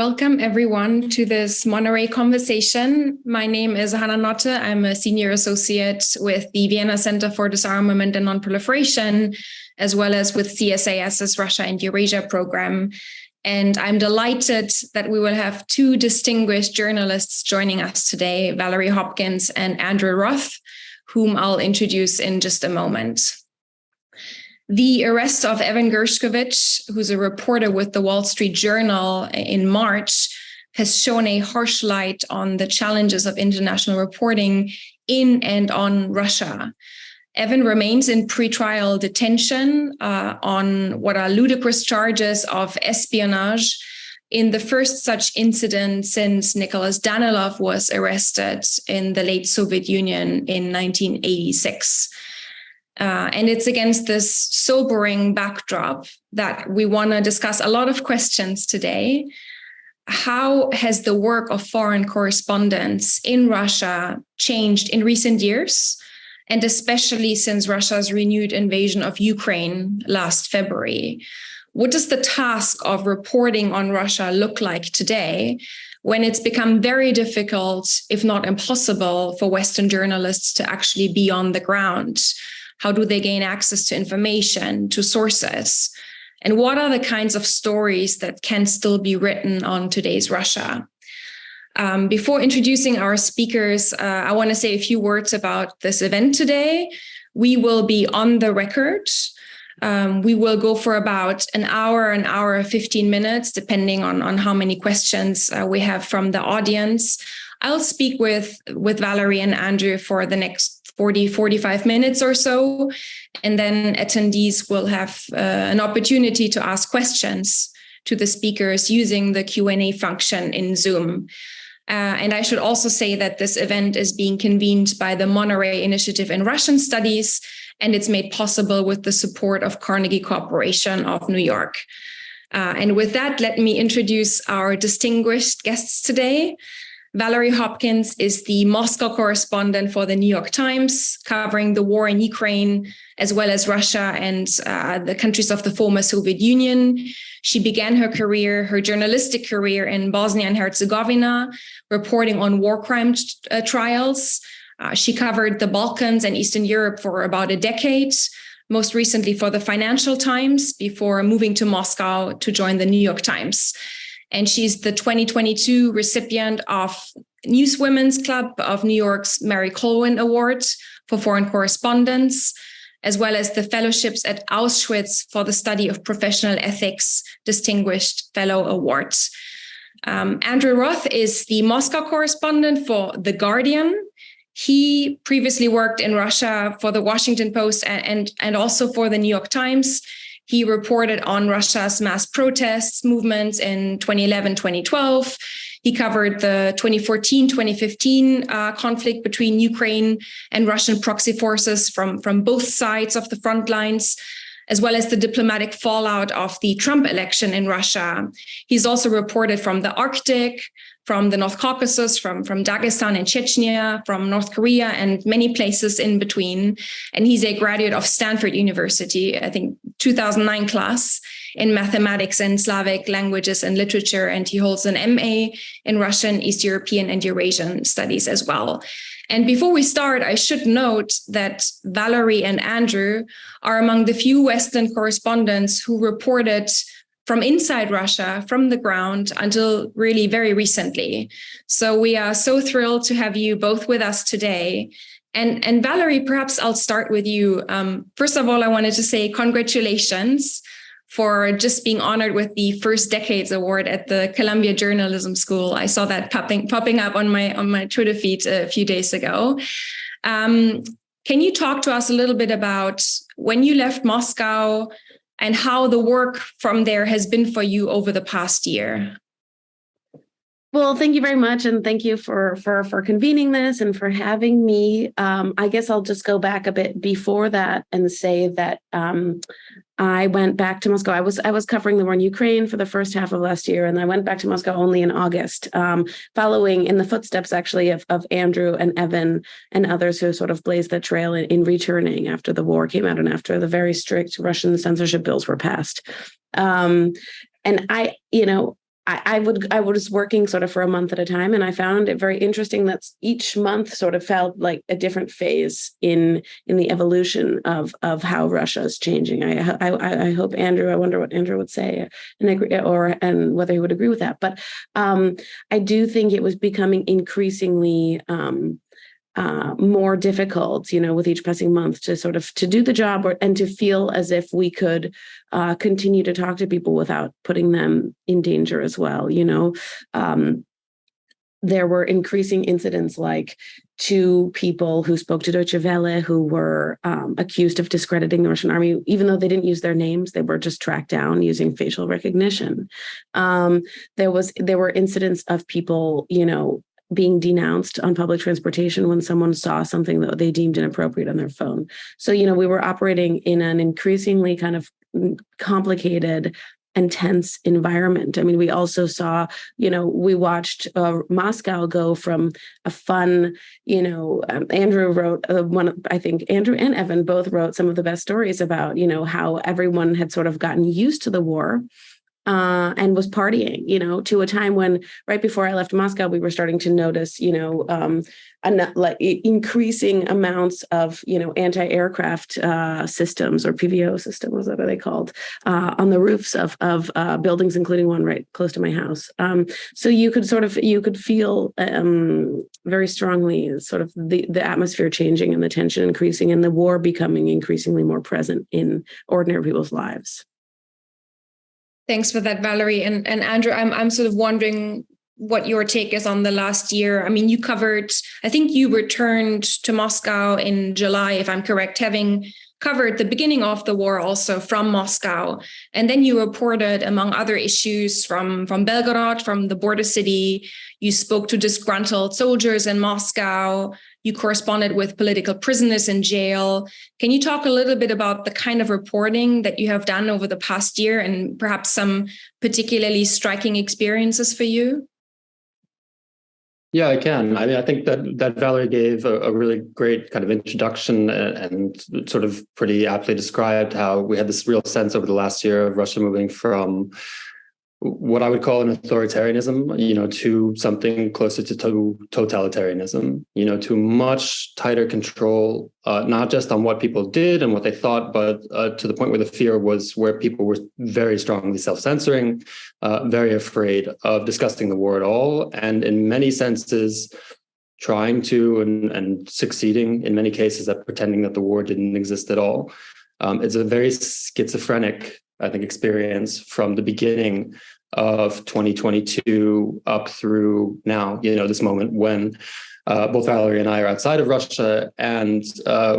Welcome everyone to this Monterey Conversation. My name is Hanna Notte. I'm a senior associate with the Vienna Center for Disarmament and Nonproliferation, as well as with CSAS's Russia and Eurasia program. And I'm delighted that we will have two distinguished journalists joining us today, Valerie Hopkins and Andrew Roth, whom I'll introduce in just a moment. The arrest of Evan Gershkovich, who's a reporter with the Wall Street Journal in March, has shown a harsh light on the challenges of international reporting in and on Russia. Evan remains in pretrial detention on what are ludicrous charges of espionage in the first such incident since Nicholas Danilov was arrested in the late Soviet Union in 1986. And it's against this sobering backdrop that we want to discuss a lot of questions today. How has the work of foreign correspondents in Russia changed in recent years, and especially since Russia's renewed invasion of Ukraine last February? What does the task of reporting on Russia look like today, when it's become very difficult, if not impossible, for Western journalists to actually be on the ground? How do they gain access to information, to sources? And what are the kinds of stories that can still be written on today's Russia? Before introducing our speakers, I want to say a few words about this event today. We will be on the record. We will go for about an hour, 15 minutes, depending on how many questions we have from the audience. I'll speak with Valerie and Andrew for the next 45 minutes or so, and then attendees will have an opportunity to ask questions to the speakers using the Q&A function in Zoom. And I should also say that this event is being convened by the Monterey Initiative in Russian Studies, and it's made possible with the support of Carnegie Corporation of New York. And with that, let me introduce our distinguished guests today. Valerie Hopkins is the Moscow correspondent for the New York Times, covering the war in Ukraine, as well as Russia and the countries of the former Soviet Union. She began her journalistic career in Bosnia and Herzegovina, reporting on war crime trials. She covered the Balkans and Eastern Europe for about a decade, most recently for the Financial Times, before moving to Moscow to join the New York Times. And she's the 2022 recipient of Newswomen's Club of New York's Mary Colwin Award for Foreign Correspondence, as well as the fellowships at Auschwitz for the Study of Professional Ethics Distinguished Fellow Award. Andrew Roth is the Moscow correspondent for The Guardian. He previously worked in Russia for the Washington Post and also for the New York Times. He reported on Russia's mass protests movements in 2011, 2012. He covered the 2014-2015 conflict between Ukraine and Russian proxy forces from both sides of the front lines, as well as the diplomatic fallout of the Trump election in Russia. He's also reported from the Arctic, from the North Caucasus, from Dagestan and Chechnya, from North Korea, and many places in between. And he's a graduate of Stanford University, I think 2009 class, in mathematics and Slavic languages and literature. And he holds an MA in Russian, East European, and Eurasian studies as well. And before we start, I should note that Valerie and Andrew are among the few Western correspondents who reported from inside Russia, from the ground, until really very recently. So we are so thrilled to have you both with us today. And Valerie, perhaps I'll start with you. First of all, I wanted to say congratulations for just being honored with the First Decades Award at the Columbia Journalism School. I saw that popping up on my Twitter feed a few days ago. Can you talk to us a little bit about when you left Moscow and how the work from there has been for you over the past year? Well, thank you very much. And thank you for convening this and for having me. I guess I'll just go back a bit before that and say that I went back to Moscow. I was covering the war in Ukraine for the first half of last year, and I went back to Moscow only in August, following in the footsteps actually of Andrew and Evan and others who sort of blazed the trail in returning after the war came out and after the very strict Russian censorship bills were passed. And I was working sort of for a month at a time, and I found it very interesting that each month sort of felt like a different phase in the evolution of how Russia is changing. I hope Andrew. I wonder what Andrew would say, and whether he would agree with that. But I do think it was becoming increasingly more difficult, with each passing month to do the job and to feel as if we could continue to talk to people without putting them in danger as well. There were increasing incidents like two people who spoke to Deutsche Welle who were accused of discrediting the Russian army, even though they didn't use their names. They were just tracked down using facial recognition. There were incidents of people, being denounced on public transportation when someone saw something that they deemed inappropriate on their phone. So, we were operating in an increasingly kind of complicated and tense environment. I mean, we also saw, we watched Moscow go from a fun, Andrew wrote I think Andrew and Evan both wrote some of the best stories about, how everyone had sort of gotten used to the war. And was partying, to a time when right before I left Moscow, we were starting to notice, increasing amounts of, anti-aircraft systems or PVO systems, what are they called, on the roofs of buildings, including one right close to my house. So you could feel very strongly sort of the atmosphere changing and the tension increasing and the war becoming increasingly more present in ordinary people's lives. Thanks for that, Valerie. And Andrew, I'm sort of wondering what your take is on the last year. I mean, I think you returned to Moscow in July, if I'm correct, having covered the beginning of the war also from Moscow. And then you reported, among other issues, from Belgorod, from the border city. You spoke to disgruntled soldiers in Moscow. You corresponded with political prisoners in jail. Can you talk a little bit about the kind of reporting that you have done over the past year and perhaps some particularly striking experiences for you? Yeah, I can. I mean, I think that Valerie gave a really great kind of introduction and sort of pretty aptly described how we had this real sense over the last year of Russia moving from what I would call an authoritarianism, to something closer to totalitarianism, to much tighter control, not just on what people did and what they thought, but to the point where the fear was where people were very strongly self-censoring, very afraid of discussing the war at all, and in many senses trying to and succeeding in many cases at pretending that the war didn't exist at all. It's a very schizophrenic, I think, experience from the beginning of 2022 up through now, this moment when both Valerie and I are outside of Russia, and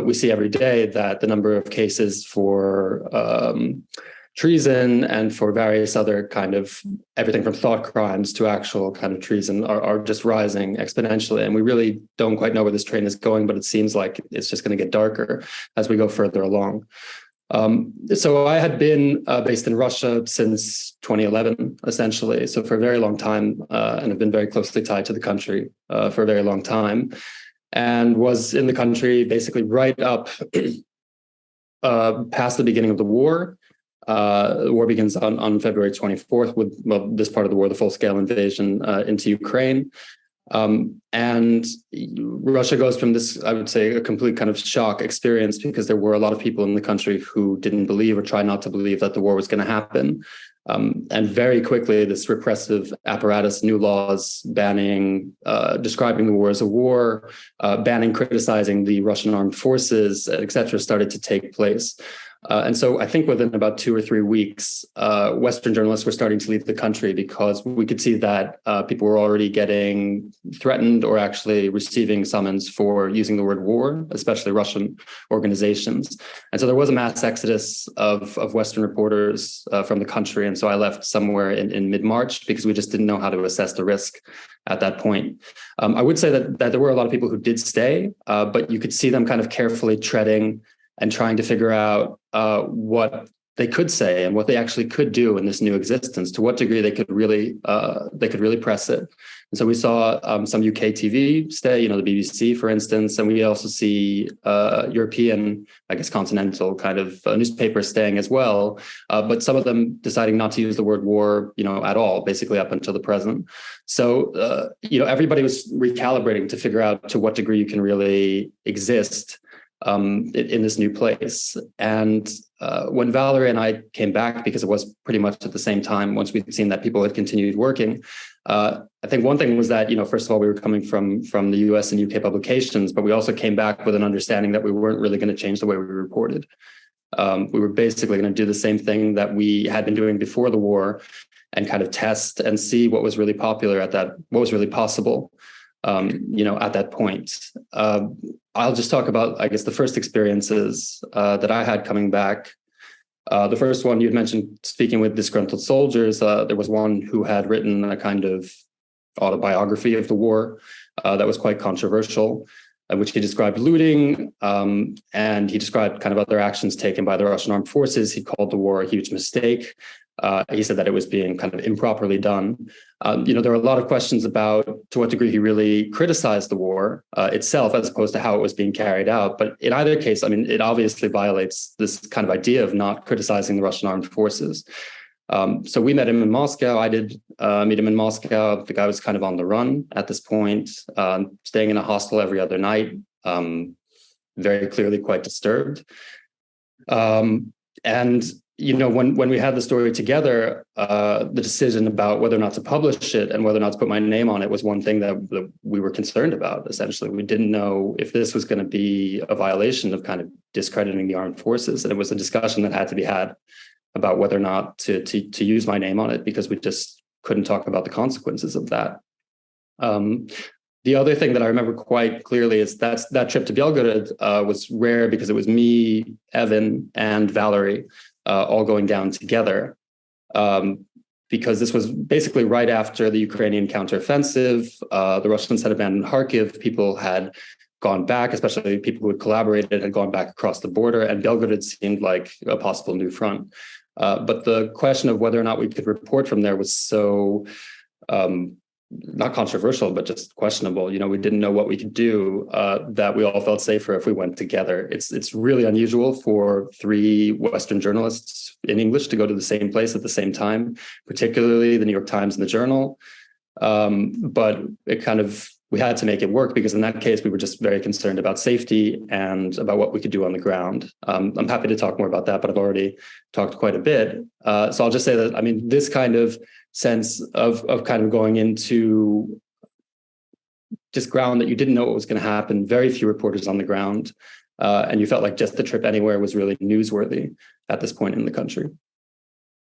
we see every day that the number of cases for treason and for various other kind of everything from thought crimes to actual kind of treason are just rising exponentially. And we really don't quite know where this train is going, but it seems like it's just going to get darker as we go further along. So I had been based in Russia since 2011, essentially. So for a very long time, and have been very closely tied to the country for a very long time, and was in the country basically right up past the beginning of the war. The war begins on February 24th with this part of the war, the full-scale invasion into Ukraine. And Russia goes from this, I would say, a complete kind of shock experience, because there were a lot of people in the country who didn't believe or tried not to believe that the war was going to happen. And very quickly, this repressive apparatus, new laws banning, describing the war as a war, banning, criticizing the Russian armed forces, et cetera, started to take place. And so I think within about 2 or 3 weeks, Western journalists were starting to leave the country because we could see that people were already getting threatened or actually receiving summons for using the word war, especially Russian organizations. And so there was a mass exodus of Western reporters from the country. And so I left somewhere in mid-March because we just didn't know how to assess the risk at that point. I would say that there were a lot of people who did stay, but you could see them kind of carefully treading and trying to figure out what they could say and what they actually could do in this new existence, to what degree they could really press it. And so we saw some UK TV stay, the BBC, for instance, and we also see European, I guess, continental kind of newspapers staying as well, but some of them deciding not to use the word war, at all, basically up until the present. So, everybody was recalibrating to figure out to what degree you can really exist in this new place. And when Valerie and I came back, because it was pretty much at the same time, once we'd seen that people had continued working, I think one thing was that, first of all, we were coming from the US and UK publications, but we also came back with an understanding that we weren't really going to change the way we reported. We were basically going to do the same thing that we had been doing before the war and kind of test and see what was really popular what was really possible. At that point. I'll just talk about, I guess, the first experiences that I had coming back. The first one you'd mentioned, speaking with disgruntled soldiers, there was one who had written a kind of autobiography of the war that was quite controversial, in which he described looting, and he described kind of other actions taken by the Russian armed forces. He called the war a huge mistake. He said that it was being kind of improperly done. There are a lot of questions about to what degree he really criticized the war itself, as opposed to how it was being carried out. But in either case, it obviously violates this kind of idea of not criticizing the Russian armed forces. So we met him in Moscow. I did meet him in Moscow. The guy was kind of on the run at this point, staying in a hostel every other night, very clearly quite disturbed. And when we had the story together, the decision about whether or not to publish it and whether or not to put my name on it was one thing that we were concerned about, essentially. We didn't know if this was going to be a violation of kind of discrediting the armed forces. And it was a discussion that had to be had about whether or not to use my name on it, because we just couldn't talk about the consequences of that. The other thing that I remember quite clearly is that trip to Belgorod was rare because it was me, Evan, and Valerie all going down together, because this was basically right after the Ukrainian counteroffensive. The Russians had abandoned Kharkiv. People had gone back, especially people who had collaborated, had gone back across the border, and Belgorod seemed like a possible new front. But the question of whether or not we could report from there was so not controversial, but just questionable. We didn't know what we could do, that we all felt safer if we went together. It's really unusual for three Western journalists in English to go to the same place at the same time, particularly the New York Times and the Journal. But we had to make it work, because in that case, we were just very concerned about safety and about what we could do on the ground. I'm happy to talk more about that, but I've already talked quite a bit. So I'll just say that, this kind of sense of kind of going into just ground that you didn't know what was going to happen, very few reporters on the ground, and you felt like just the trip anywhere was really newsworthy at this point in the country.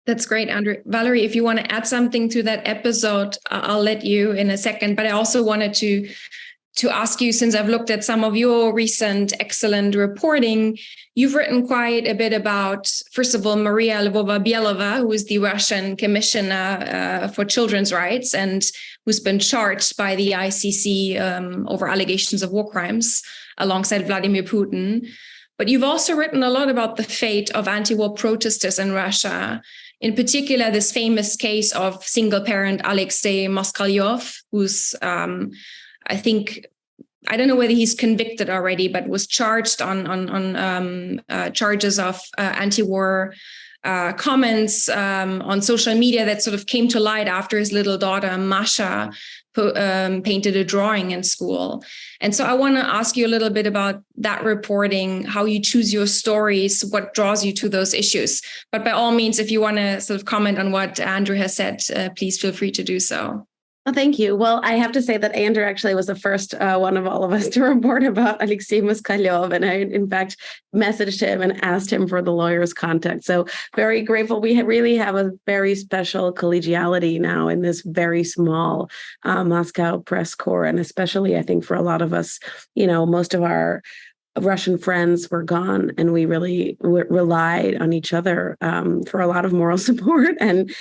That's great, Andrew. Valerie, if you want to add something to that episode, I'll let you in a second. But I also wanted to ask you, since I've looked at some of your recent excellent reporting, you've written quite a bit about, first of all, Maria Lvova-Bielova, who is the Russian commissioner for children's rights and who's been charged by the ICC over allegations of war crimes alongside Vladimir Putin. But you've also written a lot about the fate of anti-war protesters in Russia, in particular, this famous case of single-parent Alexei Moskalyov, who's, I don't know whether he's convicted already, but was charged on charges of anti-war comments on social media that sort of came to light after his little daughter, Masha, painted a drawing in school. And so I want to ask you a little bit about that reporting, how you choose your stories, what draws you to those issues. But by all means, if you want to sort of comment on what Andrew has said, please feel free to do so. Well, thank you. Well, I have to say that Andrew actually was the first one of all of us to report about Alexei Moskalyov. And I, in fact, messaged him and asked him for the lawyer's contact. So very grateful. We really have a very special collegiality now in this very small Moscow press corps. And especially, I think, for a lot of us, most of our Russian friends were gone, and we really relied on each other for a lot of moral support, and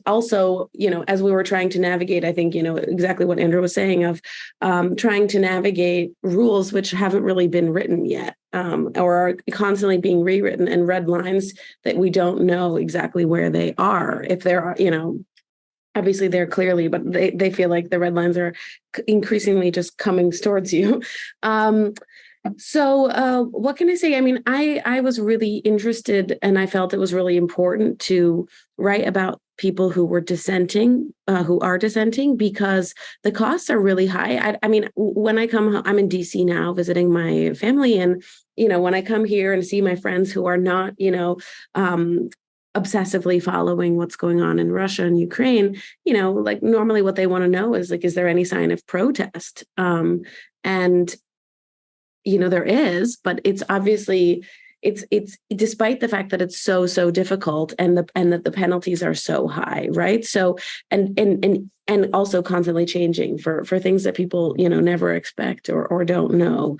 also, as we were trying to navigate, I think, exactly what Andrew was saying of trying to navigate rules which haven't really been written yet. or are constantly being rewritten, and red lines that we don't know exactly where they are. If there are, obviously they're clearly, but they feel like the red lines are increasingly just coming towards you. So what can I say? I mean, I was really interested, and I felt it was really important to write about people who were dissenting, who are dissenting, because the costs are really high. I mean, when I come home, I'm in DC now visiting my family, and when I come here and see my friends who are not, obsessively following what's going on in Russia and Ukraine, like normally what they want to know is like, is there any sign of protest? And there is, but it's obviously it's despite the fact that it's so difficult, and that the penalties are so high, right? So and also constantly changing for things that people never expect or don't know.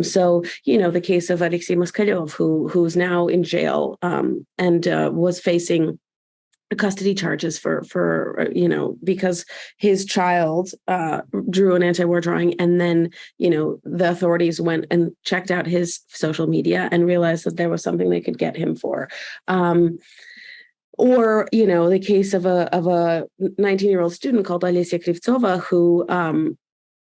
So the case of Alexei Moskalyov, who's now in jail, and was facing custody charges for because his child drew an anti-war drawing, and then the authorities went and checked out his social media and realized that there was something they could get him for. Or the case of a 19-year-old student called Alessia Krivtsova, who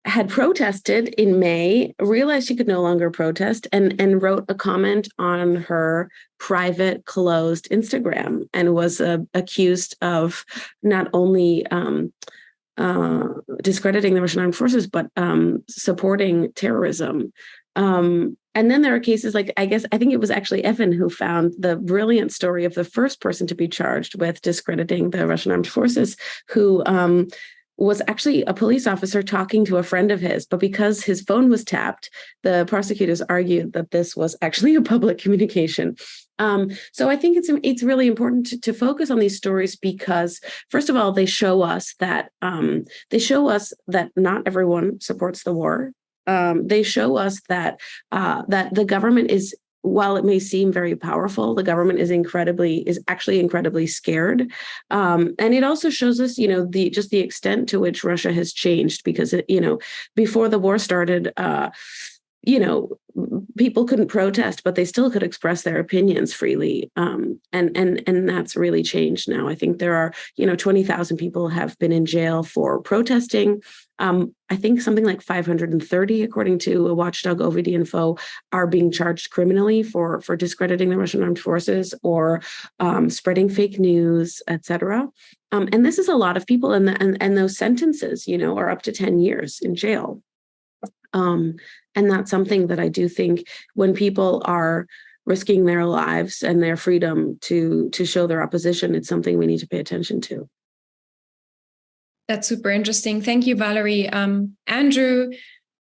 had protested in May, realized she could no longer protest, and wrote a comment on her private closed Instagram, and was accused of not only discrediting the Russian armed forces, but supporting terrorism. And then there are cases like, I think it was actually Evan who found the brilliant story of the first person to be charged with discrediting the Russian armed forces, who was actually a police officer talking to a friend of his, but because his phone was tapped, the prosecutors argued that this was actually a public communication. So I think it's really important to focus on these stories, because first of all, they show us that not everyone supports the war. They show us that the government is, while it may seem very powerful, the government is actually incredibly scared. And it also shows us, the extent to which Russia has changed, because, before the war started, people couldn't protest, but they still could express their opinions freely. And that's really changed now. I think there are, 20,000 people have been in jail for protesting. I think something like 530, according to a watchdog OVD-Info, are being charged criminally for discrediting the Russian armed forces, or spreading fake news, etc. And this is a lot of people, and those sentences, are up to 10 years in jail. And that's something that I do think, when people are risking their lives and their freedom to show their opposition, it's something we need to pay attention to. That's super interesting. Thank you, Valerie. Andrew,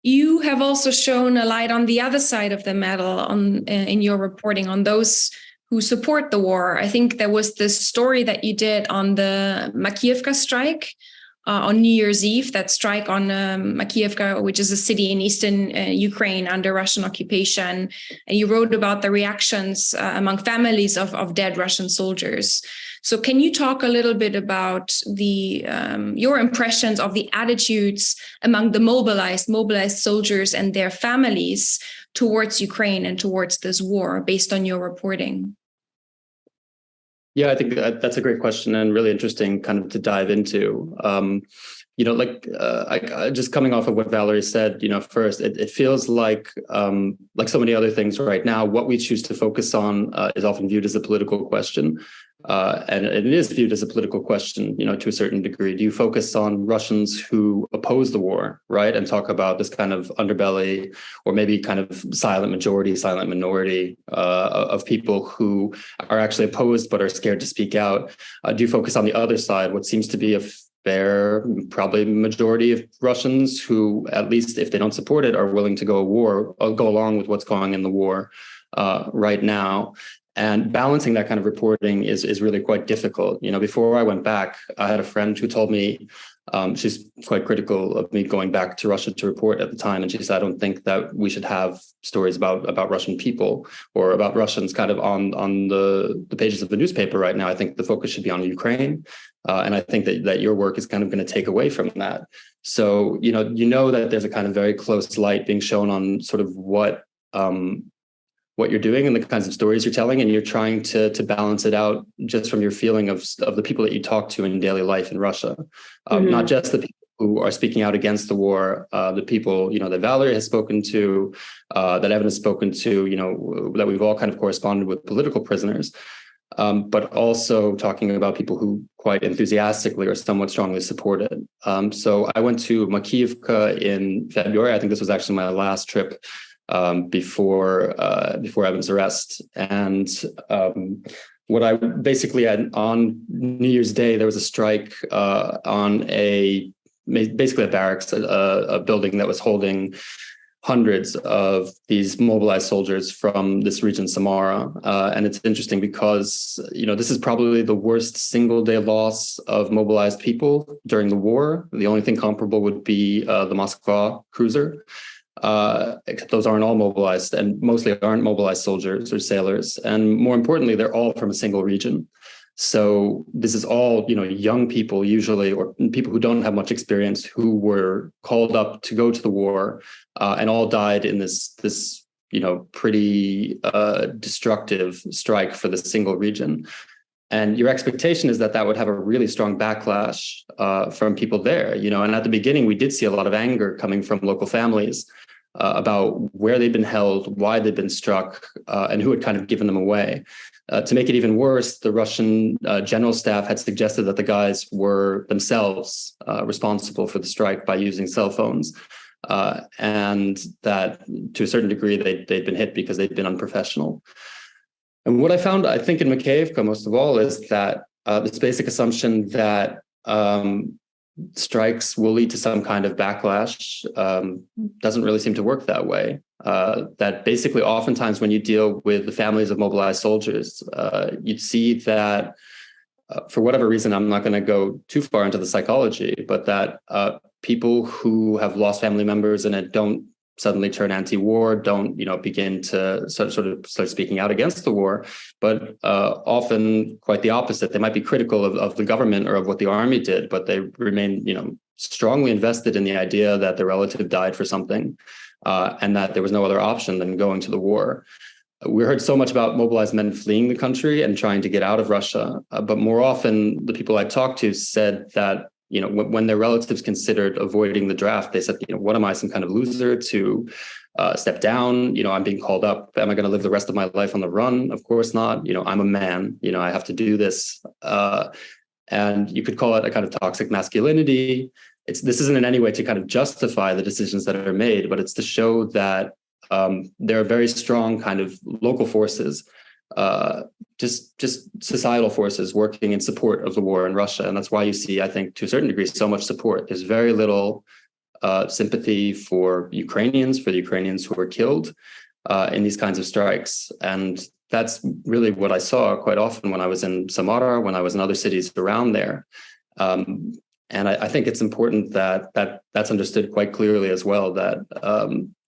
you have also shown a light on the other side of the medal in your reporting on those who support the war. I think there was this story that you did on the Makiivka strike on New Year's Eve, that strike on Makiivka, which is a city in eastern Ukraine under Russian occupation. And you wrote about the reactions among families of dead Russian soldiers. So can you talk a little bit about your impressions of the attitudes among the mobilized soldiers and their families towards Ukraine and towards this war, based on your reporting? Yeah, I think that's a great question, and really interesting kind of to dive into. Just coming off of what Valerie said, first, it feels like so many other things right now, what we choose to focus on is often viewed as a political question. And it is viewed as a political question, to a certain degree. Do you focus on Russians who oppose the war, right, and talk about this kind of underbelly, or maybe kind of silent majority, silent minority of people who are actually opposed but are scared to speak out? Do you focus on the other side, what seems to be a fair, probably majority of Russians who, at least if they don't support it, are willing to go along with what's going in the war right now? And balancing that kind of reporting is really quite difficult. Before I went back, I had a friend who told me, she's quite critical of me going back to Russia to report at the time. And she said, I don't think that we should have stories about Russian people or about Russians kind of on the pages of the newspaper right now. I think the focus should be on Ukraine. And I think that your work is kind of going to take away from that. So, that there's a kind of very close light being shown on sort of what what you're doing and the kinds of stories you're telling, and you're trying to balance it out just from your feeling of the people that you talk to in daily life in Russia, not just the people who are speaking out against the war, the people, that Valerie has spoken to, that Evan has spoken to, that we've all kind of corresponded with political prisoners, but also talking about people who quite enthusiastically or somewhat strongly support it. So I went to Makiyivka in February. I think this was actually my last trip before Evan's arrest. And what I basically had on New Year's Day, there was a strike on basically a barracks, a building that was holding hundreds of these mobilized soldiers from this region, Samara. And it's interesting because, this is probably the worst single day loss of mobilized people during the war. The only thing comparable would be the Moskva cruiser. Except those aren't all mobilized, and mostly aren't mobilized soldiers or sailors. And more importantly, they're all from a single region. So this is all, young people usually, or people who don't have much experience, who were called up to go to the war, and all died in this pretty destructive strike for the single region. And your expectation is that would have a really strong backlash from people there, and at the beginning, we did see a lot of anger coming from local families about where they'd been held, why they'd been struck, and who had kind of given them away. To make it even worse, the Russian general staff had suggested that the guys were themselves responsible for the strike by using cell phones, and that to a certain degree they'd been hit because they'd been unprofessional. And what I found, I think, in Makeyevka most of all is that this basic assumption that strikes will lead to some kind of backlash doesn't really seem to work that way. That basically oftentimes when you deal with the families of mobilized soldiers, you'd see that for whatever reason, I'm not going to go too far into the psychology, but that people who have lost family members in it don't suddenly turn anti-war, don't begin to sort of start speaking out against the war, but often quite the opposite. They might be critical of the government or of what the army did, but they remain strongly invested in the idea that their relative died for something, and that there was no other option than going to the war. We heard so much about mobilized men fleeing the country and trying to get out of Russia, but more often the people I talked to said that when their relatives considered avoiding the draft, they said, what am I, some kind of loser to step down? I'm being called up. Am I going to live the rest of my life on the run? Of course not. I'm a man. I have to do this. And you could call it a kind of toxic masculinity. This isn't in any way to kind of justify the decisions that are made, but it's to show that there are very strong kind of local forces, just societal forces working in support of the war in Russia. And that's why you see, I think, to a certain degree, so much support. There's very little sympathy for the Ukrainians who were killed in these kinds of strikes. And that's really what I saw quite often when I was in Samara, when I was in other cities around there. And I think it's important that's understood quite clearly as well, that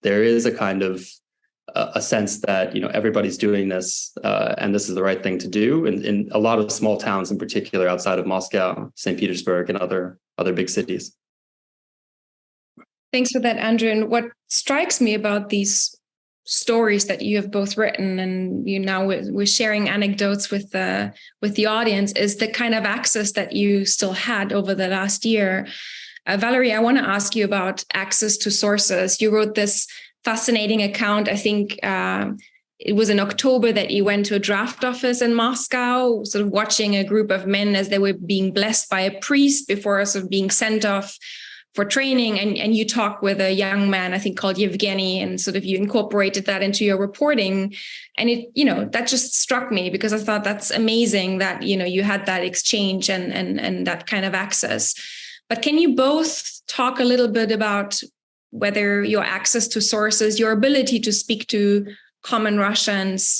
there is a kind of a sense that everybody's doing this, and this is the right thing to do in a lot of small towns, in particular outside of Moscow, St. Petersburg, and other big cities. Thanks for that, Andrew. And what strikes me about these stories that you have both written, and now we're sharing anecdotes with the audience, is the kind of access that you still had over the last year. Valerie, I want to ask you about access to sources. You wrote this fascinating account. I think it was in October that you went to a draft office in Moscow, sort of watching a group of men as they were being blessed by a priest before sort of being sent off for training. And you talked with a young man, I think called Yevgeny, and sort of you incorporated that into your reporting. And that just struck me because I thought that's amazing that, you had that exchange and that kind of access. But can you both talk a little bit about whether your access to sources, your ability to speak to common Russians,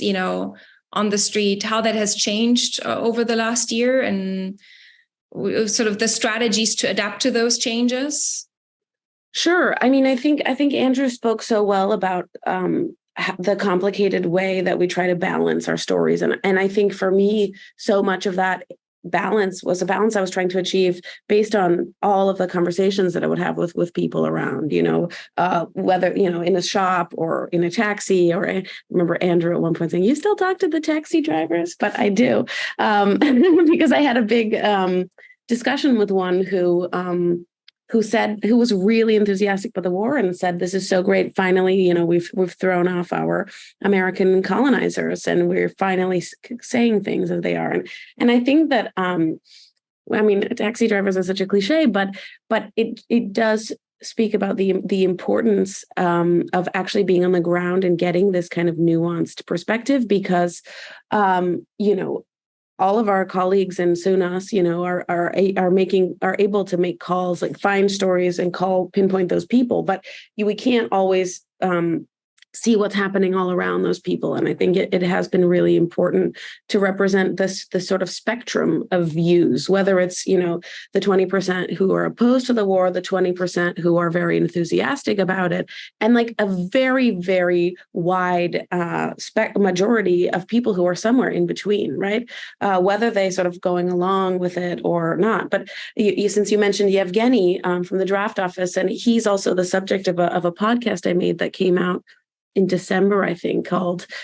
on the street, how that has changed over the last year, and sort of the strategies to adapt to those changes? Sure. I mean, I think Andrew spoke so well about the complicated way that we try to balance our stories. And I think for me, so much of that balance was a balance I was trying to achieve based on all of the conversations that I would have with people around, whether, in a shop or in a taxi, or I remember Andrew at one point saying, "You still talk to the taxi drivers?" But I do, because I had a big discussion with one who was really enthusiastic about the war and said, "This is so great. Finally, we've thrown off our American colonizers and we're finally saying things as they are." And I think that, taxi drivers are such a cliche, but it does speak about the importance of actually being on the ground and getting this kind of nuanced perspective, because, all of our colleagues and soon us, are able to make calls, like find stories and pinpoint those people, but we can't always see what's happening all around those people. And I think it has been really important to represent this sort of spectrum of views, whether it's, the 20% who are opposed to the war, the 20% who are very enthusiastic about it, and like a very, very wide majority of people who are somewhere in between, right? Whether they sort of going along with it or not. But since you mentioned Yevgeny from the Draft Office, and he's also the subject of a podcast I made that came out in December, I think,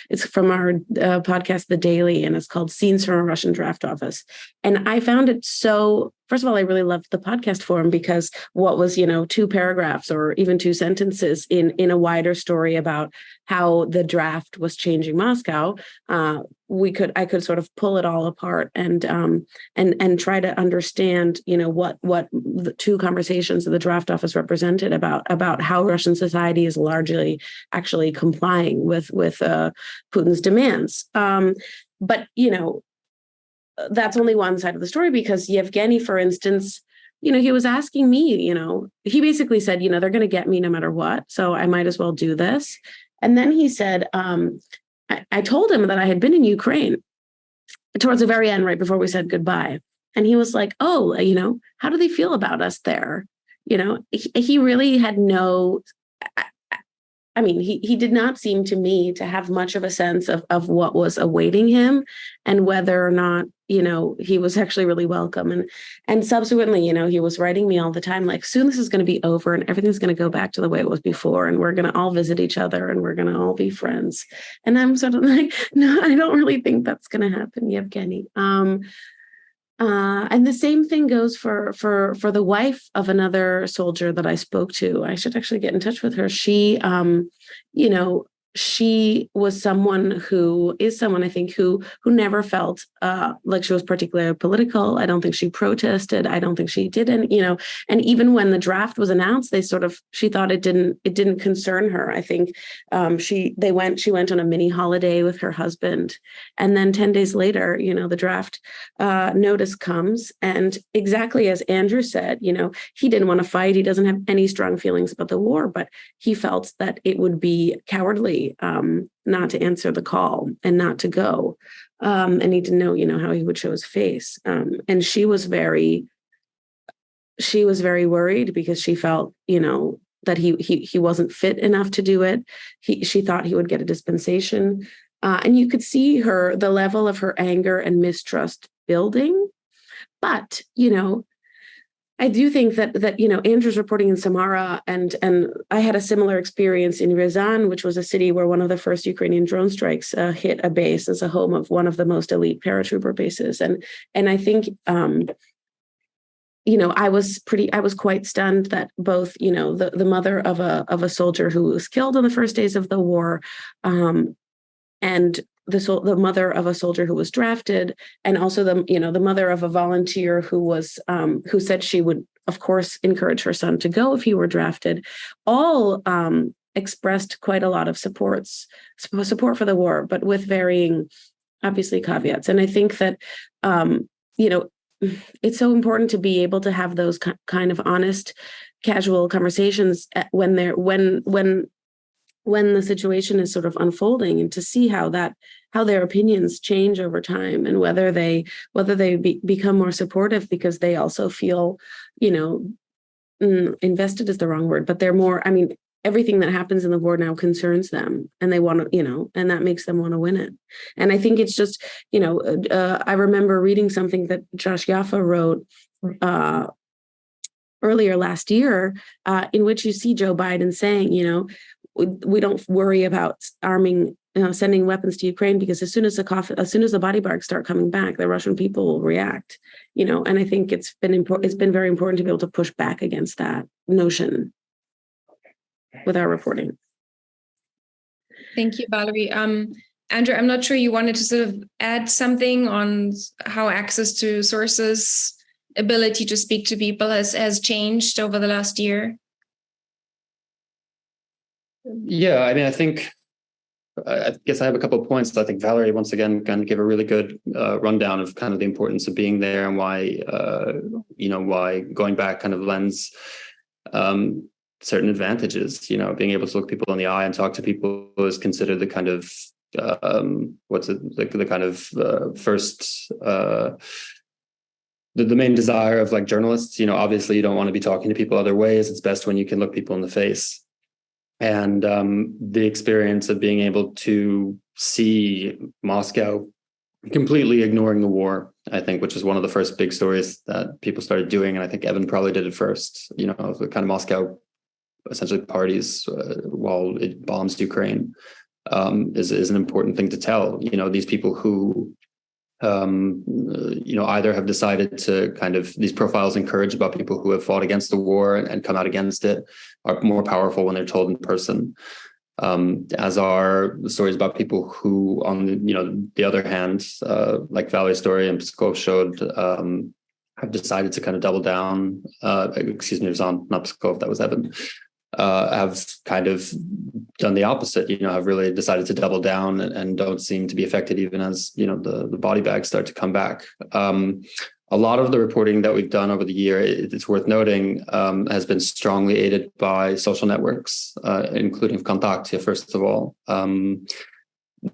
it's from our podcast, The Daily, and it's called Scenes from a Russian Draft Office. And I found it so, first of all, I really loved the podcast form, because what was, 2 paragraphs or even 2 sentences in a wider story about how the draft was changing Moscow, I could sort of pull it all apart and try to understand, what the 2 conversations of the Draft Office represented about how Russian society is largely actually complying with Putin's demands. But that's only one side of the story, because Yevgeny, for instance, he was asking me, he basically said, they're going to get me no matter what, so I might as well do this. And then he said, I told him that I had been in Ukraine towards the very end, right before we said goodbye. And he was like, "Oh, how do they feel about us there?" He really had no, he did not seem to me to have much of a sense of what was awaiting him and whether or not, he was actually really welcome. And subsequently, he was writing me all the time, like, soon this is going to be over and everything's going to go back to the way it was before. And we're going to all visit each other and we're going to all be friends. And I'm sort of like, no, I don't really think that's going to happen, Yevgeny. And the same thing goes for the wife of another soldier that I spoke to. I should actually get in touch with her. She, she was someone I think who never felt like she was particularly political. I don't think she protested. I don't think she did any, and even when the draft was announced, she thought it didn't concern her. I think she went on a mini holiday with her husband, and then 10 days later, the draft notice comes, and exactly as Andrew said, he didn't want to fight. He doesn't have any strong feelings about the war, but he felt that it would be cowardly not to answer the call and not to go. And he didn't know, how he would show his face. And she was very worried, because she felt, that he wasn't fit enough to do it. She thought he would get a dispensation. And you could see the level of her anger and mistrust building. But, I do think that Andrew's reporting in Samara, and I had a similar experience in Ryazan, which was a city where one of the first Ukrainian drone strikes hit a base as a home of one of the most elite paratrooper bases, and I think I was quite stunned that both the mother of a soldier who was killed on the first days of the war, and the mother of a soldier who was drafted, and also the mother of a volunteer who said she would, of course, encourage her son to go if he were drafted, all expressed quite a lot of support for the war, but with varying, obviously, caveats. And I think that it's so important to be able to have those kind of honest, casual conversations when the situation is sort of unfolding, and to see how their opinions change over time, and whether they become more supportive because they also feel, invested is the wrong word, but they're more, everything that happens in the war now concerns them, and they want to, and that makes them want to win it. And I think it's just, I remember reading something that Josh Yaffa wrote earlier last year, in which you see Joe Biden saying, we don't worry about sending weapons to Ukraine, because as soon as the body bags start coming back, the Russian people will react. And I think it's been very important to be able to push back against that notion with our reporting. Thank you, Valerie. Andrew, I'm not sure you wanted to sort of add something on how access to sources, ability to speak to people has changed over the last year. Yeah, I mean, I guess I have a couple of points. I think Valerie, once again, kind of gave a really good rundown of kind of the importance of being there, and why, why going back kind of lends certain advantages. Being able to look people in the eye and talk to people is considered the kind of first the main desire of like journalists. Obviously you don't want to be talking to people other ways. It's best when you can look people in the face. And the experience of being able to see Moscow completely ignoring the war, I think, which is one of the first big stories that people started doing. And I think Evan probably did it first, the kind of Moscow essentially parties while it bombs Ukraine is an important thing to tell. These people who either have decided to kind of, these profiles encourage about people who have fought against the war and come out against it, are more powerful when they're told in person, as are the stories about people who, on the other hand, like Valerie's story and Pskov showed, have decided to kind of double down. Excuse me, Rizan, not Pskov, that was Evan. Have kind of done the opposite, have really decided to double down and don't seem to be affected even as, the body bags start to come back. A lot of the reporting that we've done over the year, it's worth noting, has been strongly aided by social networks, including Vkontakte, first of all.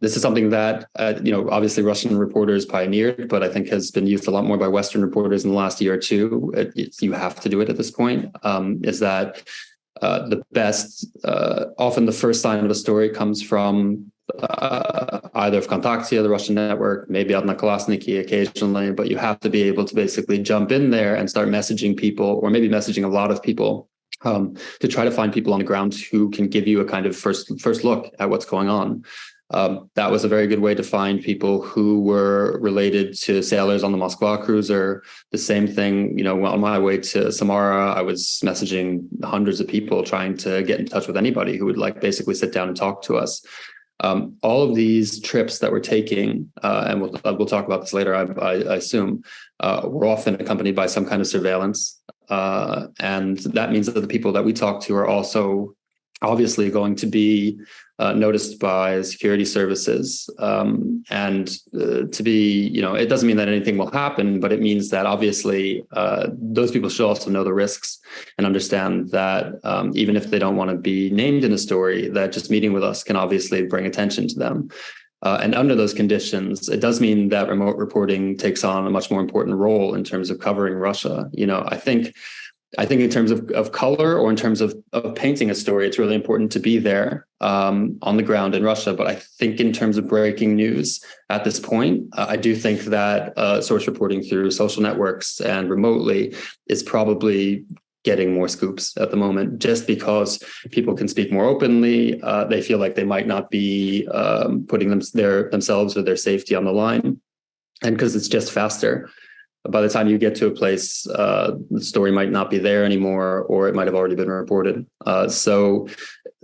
This is something that, obviously Russian reporters pioneered, but I think has been used a lot more by Western reporters in the last year or two. You have to do it at this point, is that the best, often the first sign of a story comes from either Vkontakte, the Russian network, maybe Odnoklassniki occasionally, but you have to be able to basically jump in there and start messaging people, or maybe messaging a lot of people, to try to find people on the ground who can give you a kind of first look at what's going on. That was a very good way to find people who were related to sailors on the Moskva cruiser. The same thing, on my way to Samara, I was messaging hundreds of people trying to get in touch with anybody who would basically sit down and talk to us. All of these trips that we're taking, and we'll talk about this later, I assume, were often accompanied by some kind of surveillance. And that means that the people that we talk to are also obviously going to be noticed by security services, and to be, it doesn't mean that anything will happen, but it means that obviously those people should also know the risks and understand that even if they don't want to be named in a story, that just meeting with us can obviously bring attention to them. And under those conditions, it does mean that remote reporting takes on a much more important role in terms of covering Russia. I think in terms of color, or in terms of painting a story, it's really important to be there on the ground in Russia. But I think in terms of breaking news at this point, I do think that source reporting through social networks and remotely is probably getting more scoops at the moment, just because people can speak more openly. They feel like they might not be putting themselves or their safety on the line, and because it's just faster. By the time you get to a place, the story might not be there anymore, or it might have already been reported. So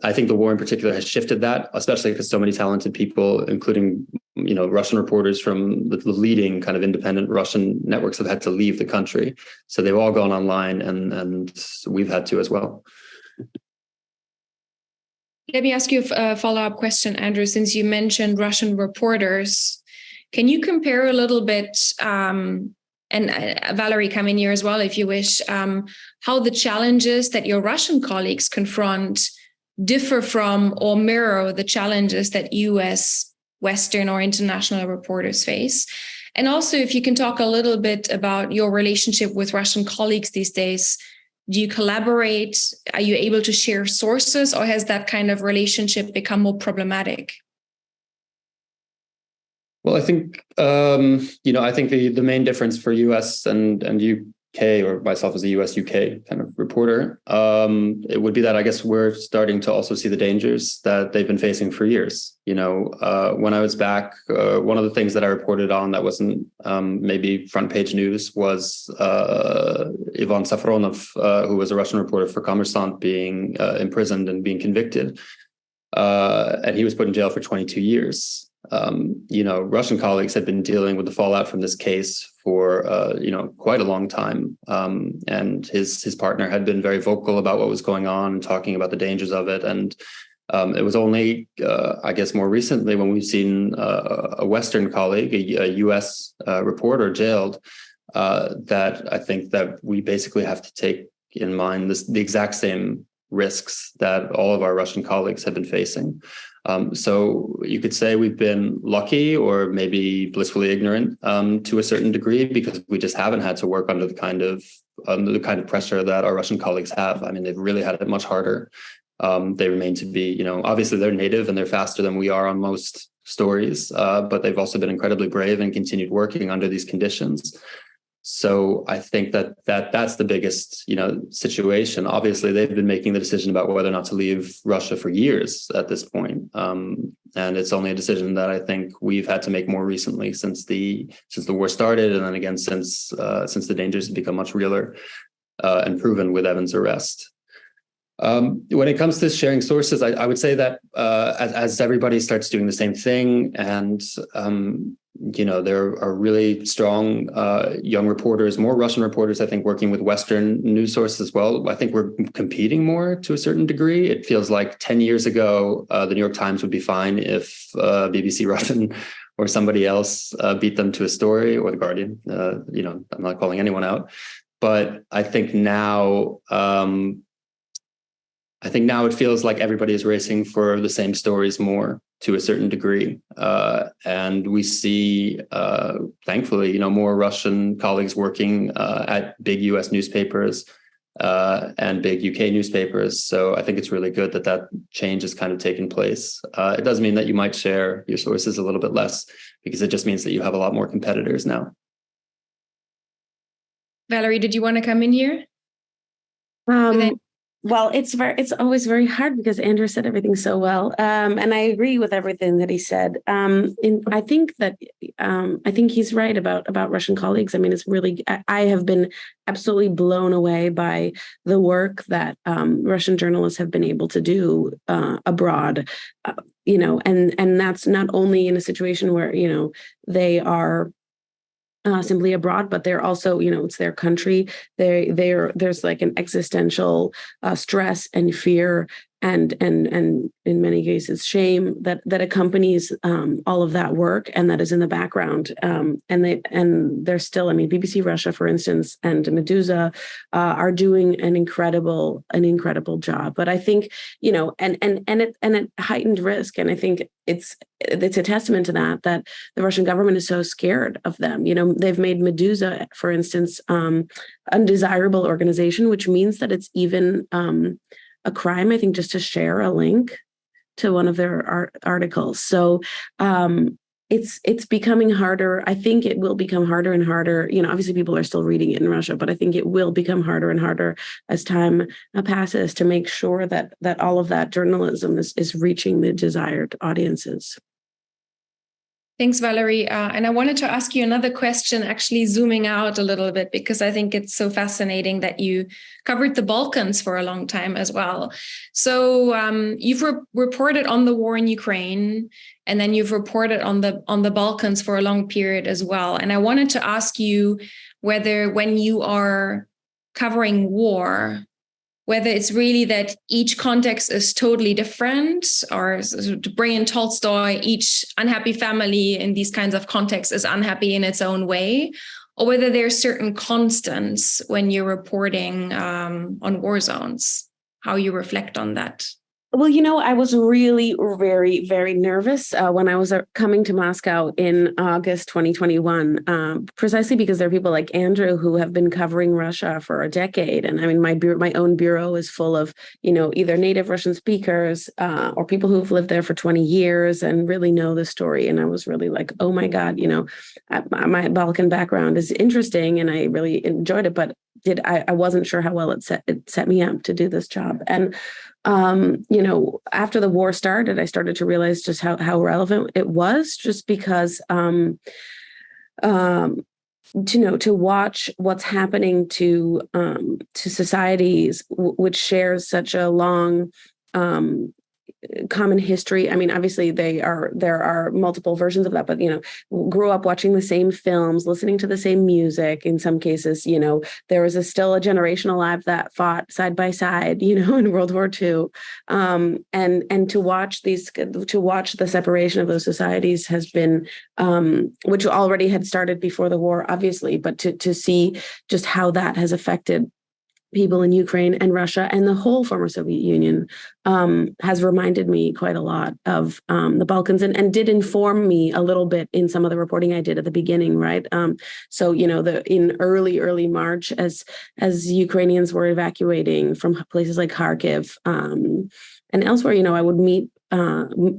I think the war in particular has shifted that, especially because so many talented people, including, Russian reporters from the leading kind of independent Russian networks, have had to leave the country. So they've all gone online, and we've had to as well. Let me ask you a follow-up question, Andrew, since you mentioned Russian reporters. Can you compare a little bit, and Valerie, come in here as well, if you wish, how the challenges that your Russian colleagues confront differ from or mirror the challenges that US, Western or international reporters face? And also, if you can talk a little bit about your relationship with Russian colleagues these days, Do you collaborate? Are you able to share sources, or has that kind of relationship become more problematic? Well, I think I think the main difference for US and UK, or myself as a US UK kind of reporter, it would be that I guess we're starting to also see the dangers that they've been facing for years. When I was back, one of the things that I reported on that wasn't maybe front page news was Ivan Safronov, who was a Russian reporter for Kommersant, being imprisoned and being convicted. And he was put in jail for 22 years. Russian colleagues had been dealing with the fallout from this case for quite a long time, and his partner had been very vocal about what was going on and talking about the dangers of it. And it was only, I guess, more recently when we've seen a Western colleague, a U.S. reporter, jailed, that I think that we basically have to take in mind the exact same risks that all of our Russian colleagues have been facing. So you could say we've been lucky, or maybe blissfully ignorant to a certain degree, because we just haven't had to work under the kind of pressure that our Russian colleagues have. I mean, they've really had it much harder. They remain to be, obviously they're native and they're faster than we are on most stories, but they've also been incredibly brave and continued working under these conditions. So I think that's the biggest, situation. Obviously, they've been making the decision about whether or not to leave Russia for years at this point. And it's only a decision that I think we've had to make more recently since the war started, and then again since the dangers have become much realer and proven with Evan's arrest. When it comes to sharing sources, I would say that as everybody starts doing the same thing, and there are really strong young reporters, more Russian reporters, I think, working with Western news sources as well. I think we're competing more to a certain degree. It feels like 10 years ago, the New York Times would be fine if BBC Russian or somebody else beat them to a story, or The Guardian. I'm not calling anyone out, but I think now it feels like everybody is racing for the same stories more to a certain degree. And we see, thankfully, more Russian colleagues working at big US newspapers and big UK newspapers. So I think it's really good that change has kind of taken place. It does mean that you might share your sources a little bit less, because it just means that you have a lot more competitors now. Valerie, did you want to come in here? Well, it's always very hard because Andrew said everything so well, and I agree with everything that he said. I think he's right about Russian colleagues. I mean, it's really, I have been absolutely blown away by the work that Russian journalists have been able to do abroad. And that's not only in a situation where they are simply abroad, but they're also, it's their country. There's like an existential stress and fear and in many cases shame that accompanies all of that work, and that is in the background. And they're still, BBC Russia, for instance, and Meduza are doing an incredible job. But I think, and at heightened risk, and I think it's a testament to that the Russian government is so scared of them. They've made Meduza, for instance, undesirable organization, which means that it's even a crime, I think, just to share a link to one of their articles. So it's becoming harder. I think it will become harder and harder. Obviously people are still reading it in Russia, but I think it will become harder and harder as time passes to make sure that all of that journalism is reaching the desired audiences. Thanks, Valerie. And I wanted to ask you another question, actually zooming out a little bit, because I think it's so fascinating that you covered the Balkans for a long time as well. So you've reported on the war in Ukraine, and then you've reported on the Balkans for a long period as well. And I wanted to ask you whether, when you are covering war, whether it's really that each context is totally different, or to bring in Tolstoy, each unhappy family in these kinds of contexts is unhappy in its own way, or whether there are certain constants when you're reporting on war zones, how you reflect on that. Well, I was really very, very nervous when I was coming to Moscow in August 2021, precisely because there are people like Andrew who have been covering Russia for a decade. And I mean, my own bureau is full of, either native Russian speakers or people who've lived there for 20 years and really know the story. And I was really like, oh my God, my Balkan background is interesting and I really enjoyed it, but I wasn't sure how well it set me up to do this job. And after the war started, I started to realize just how relevant it was, just because, to watch what's happening to societies which shares such a long, common history. I mean, obviously there are multiple versions of that, but grew up watching the same films, listening to the same music. In some cases, there was still a generation alive that fought side by side, in World War II. And to watch the separation of those societies has been, which already had started before the war, obviously, but to see just how that has affected people in Ukraine and Russia and the whole former Soviet Union has reminded me quite a lot of the Balkans and did inform me a little bit in some of the reporting I did at the beginning, right? So, in early March, as Ukrainians were evacuating from places like Kharkiv and elsewhere, I would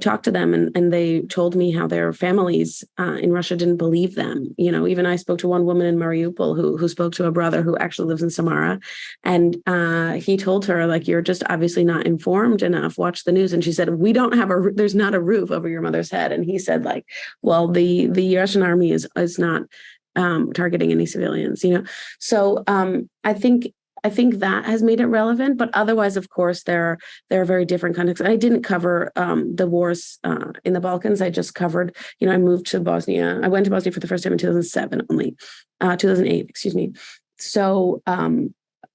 talk to them and they told me how their families in Russia didn't believe them. Even I spoke to one woman in Mariupol who spoke to a brother who actually lives in Samara. And he told her, like, you're just obviously not informed enough. Watch the news. And she said, there's not a roof over your mother's head. And he said, like, well, the Russian army is not targeting any civilians, So I think that has made it relevant, but otherwise, of course, there are very different contexts. I didn't cover the wars in the Balkans. I just covered, I moved to Bosnia. I went to Bosnia for the first time in 2008, excuse me. So,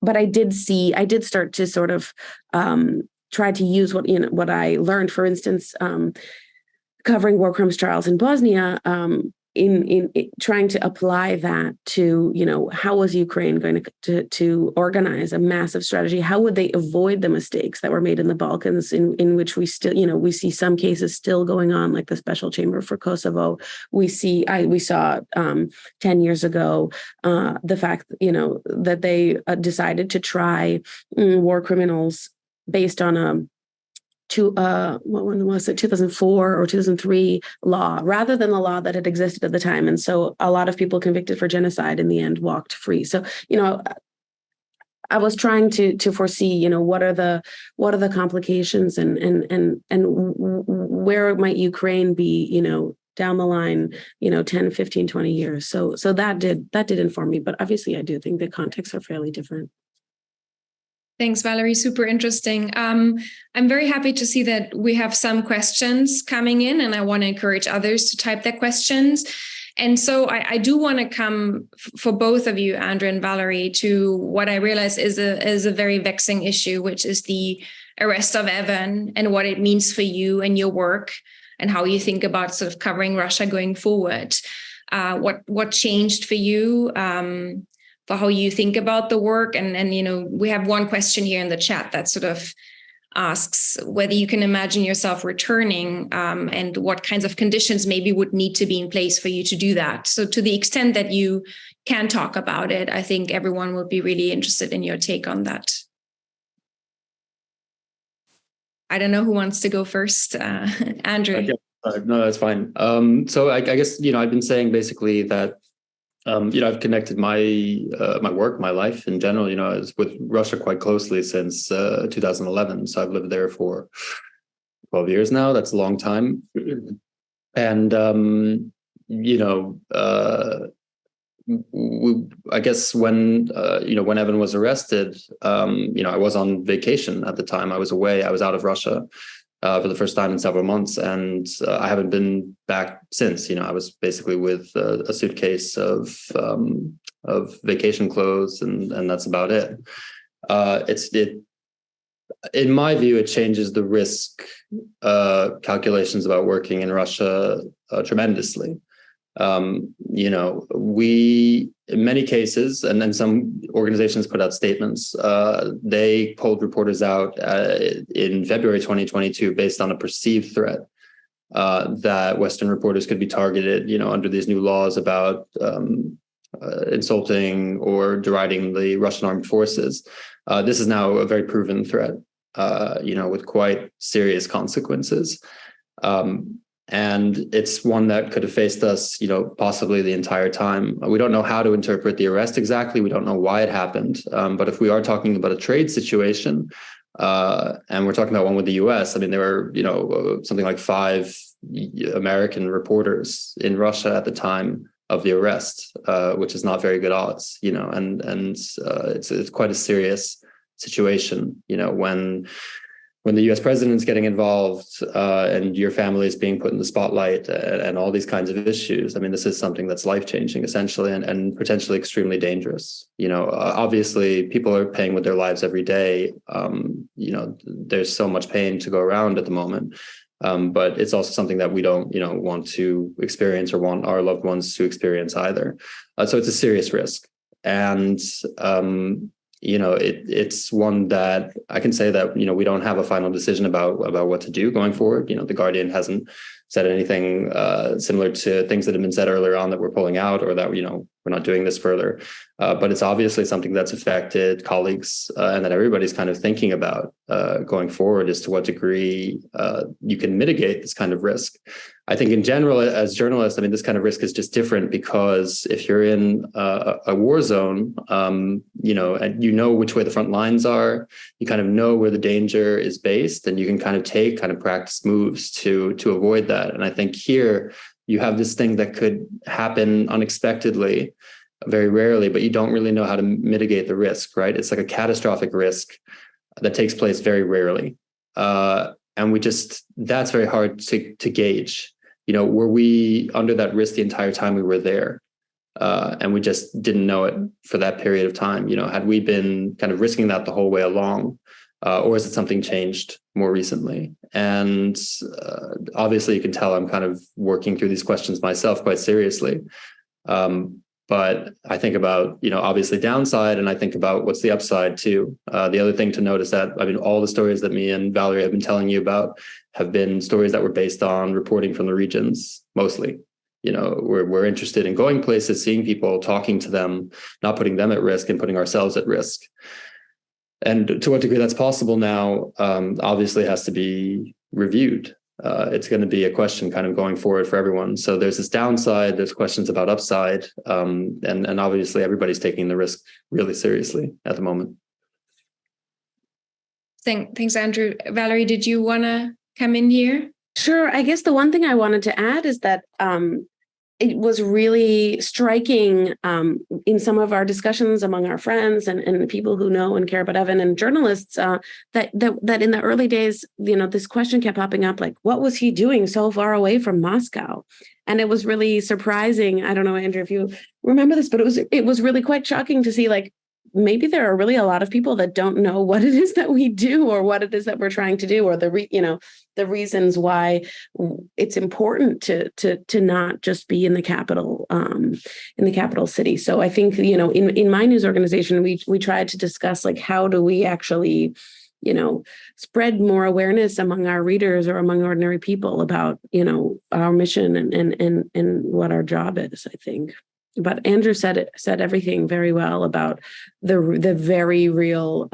but I did start to sort of try to use what I learned, for instance, covering war crimes trials in Bosnia, in trying to apply that to, how was Ukraine going to organize a massive strategy? How would they avoid the mistakes that were made in the Balkans, in which we still, we see some cases still going on, like the special chamber for Kosovo. We saw 10 years ago the fact, that they decided to try war criminals based on what one was it, 2004 or 2003 law, rather than the law that had existed at the time. And so a lot of people convicted for genocide in the end walked free. So, I was trying to foresee, what are the complications and where might Ukraine be, down the line, 10, 15, 20 years. So that did inform me. But obviously I do think the contexts are fairly different. Thanks, Valerie. Super interesting. I'm very happy to see that we have some questions coming in, and I want to encourage others to type their questions. And so I do want to come for both of you, Andrew and Valerie, to what I realize is a very vexing issue, which is the arrest of Evan and what it means for you and your work and how you think about sort of covering Russia going forward. What changed for you? For how you think about the work. And we have one question here in the chat that sort of asks whether you can imagine yourself returning and what kinds of conditions maybe would need to be in place for you to do that. So to the extent that you can talk about it, I think everyone will be really interested in your take on that. I don't know who wants to go first. Andrew. No, that's fine. So I guess, I've been saying basically that I've connected my work, my life in general, with Russia quite closely since 2011. So I've lived there for 12 years now. That's a long time. And, I guess when Evan was arrested, I was on vacation at the time. I was away. I was out of Russia for the first time in several months, and I haven't been back since. I was basically with a suitcase of vacation clothes, and that's about it. In my view, it changes the risk calculations about working in Russia tremendously. We, in many cases, and then some organizations put out statements, they pulled reporters out in February 2022 based on a perceived threat that Western reporters could be targeted, under these new laws about insulting or deriding the Russian armed forces. This is now a very proven threat, with quite serious consequences. And it's one that could have faced us, possibly the entire time. We don't know how to interpret the arrest exactly. We don't know why it happened. But if we are talking about a trade situation, and we're talking about one with the US, there were, something like 5 American reporters in Russia at the time of the arrest, which is not very good odds, and it's quite a serious situation, when the US president's getting involved, and your family is being put in the spotlight, and all these kinds of issues. This is something that's life-changing, essentially, and potentially extremely dangerous. Obviously people are paying with their lives every day. There's so much pain to go around at the moment. But it's also something that we don't, want to experience or want our loved ones to experience either. So it's a serious risk. And, it's one that I can say that, we don't have a final decision about what to do going forward. The Guardian hasn't said anything similar to things that have been said earlier on that we're pulling out, or that, we're not doing this further. But it's obviously something that's affected colleagues, and that everybody's kind of thinking about going forward, as to what degree you can mitigate this kind of risk. I think in general, as journalists, this kind of risk is just different, because if you're in a war zone, and which way the front lines are, you kind of know where the danger is based, and you can kind of take practice moves to avoid that. And I think here you have this thing that could happen unexpectedly, very rarely, but you don't really know how to mitigate the risk, right? It's like a catastrophic risk that takes place very rarely. And that's very hard to gauge. Were we under that risk the entire time we were there? And we just didn't know it for that period of time. Had we been kind of risking that the whole way along? Or is it something changed more recently? And obviously you can tell I'm kind of working through these questions myself quite seriously. But I think about, obviously downside, and I think about what's the upside too. The other thing to note is that, all the stories that me and Valerie have been telling you about have been stories that were based on reporting from the regions, mostly. We're interested in going places, seeing people, talking to them, not putting them at risk and putting ourselves at risk. And to what degree that's possible now, obviously has to be reviewed. It's going to be a question kind of going forward for everyone. So there's this downside, there's questions about upside, and obviously everybody's taking the risk really seriously at the moment. Thanks, Andrew. Valerie, did you want to come in here? Sure. I guess the one thing I wanted to add is that it was really striking in some of our discussions among our friends and the people who know and care about Evan and journalists that in the early days, this question kept popping up, like, what was he doing so far away from Moscow? And it was really surprising. I don't know, Andrew, if you remember this, but it was really quite shocking to see, like, maybe there are really a lot of people that don't know what it is that we do, or what it is that we're trying to do, or the reasons why it's important to not just be in the capital city. So I think, in my news organization, we tried to discuss, like, how do we actually, spread more awareness among our readers or among ordinary people about, our mission and what our job is, I think. But Andrew said everything very well about the very real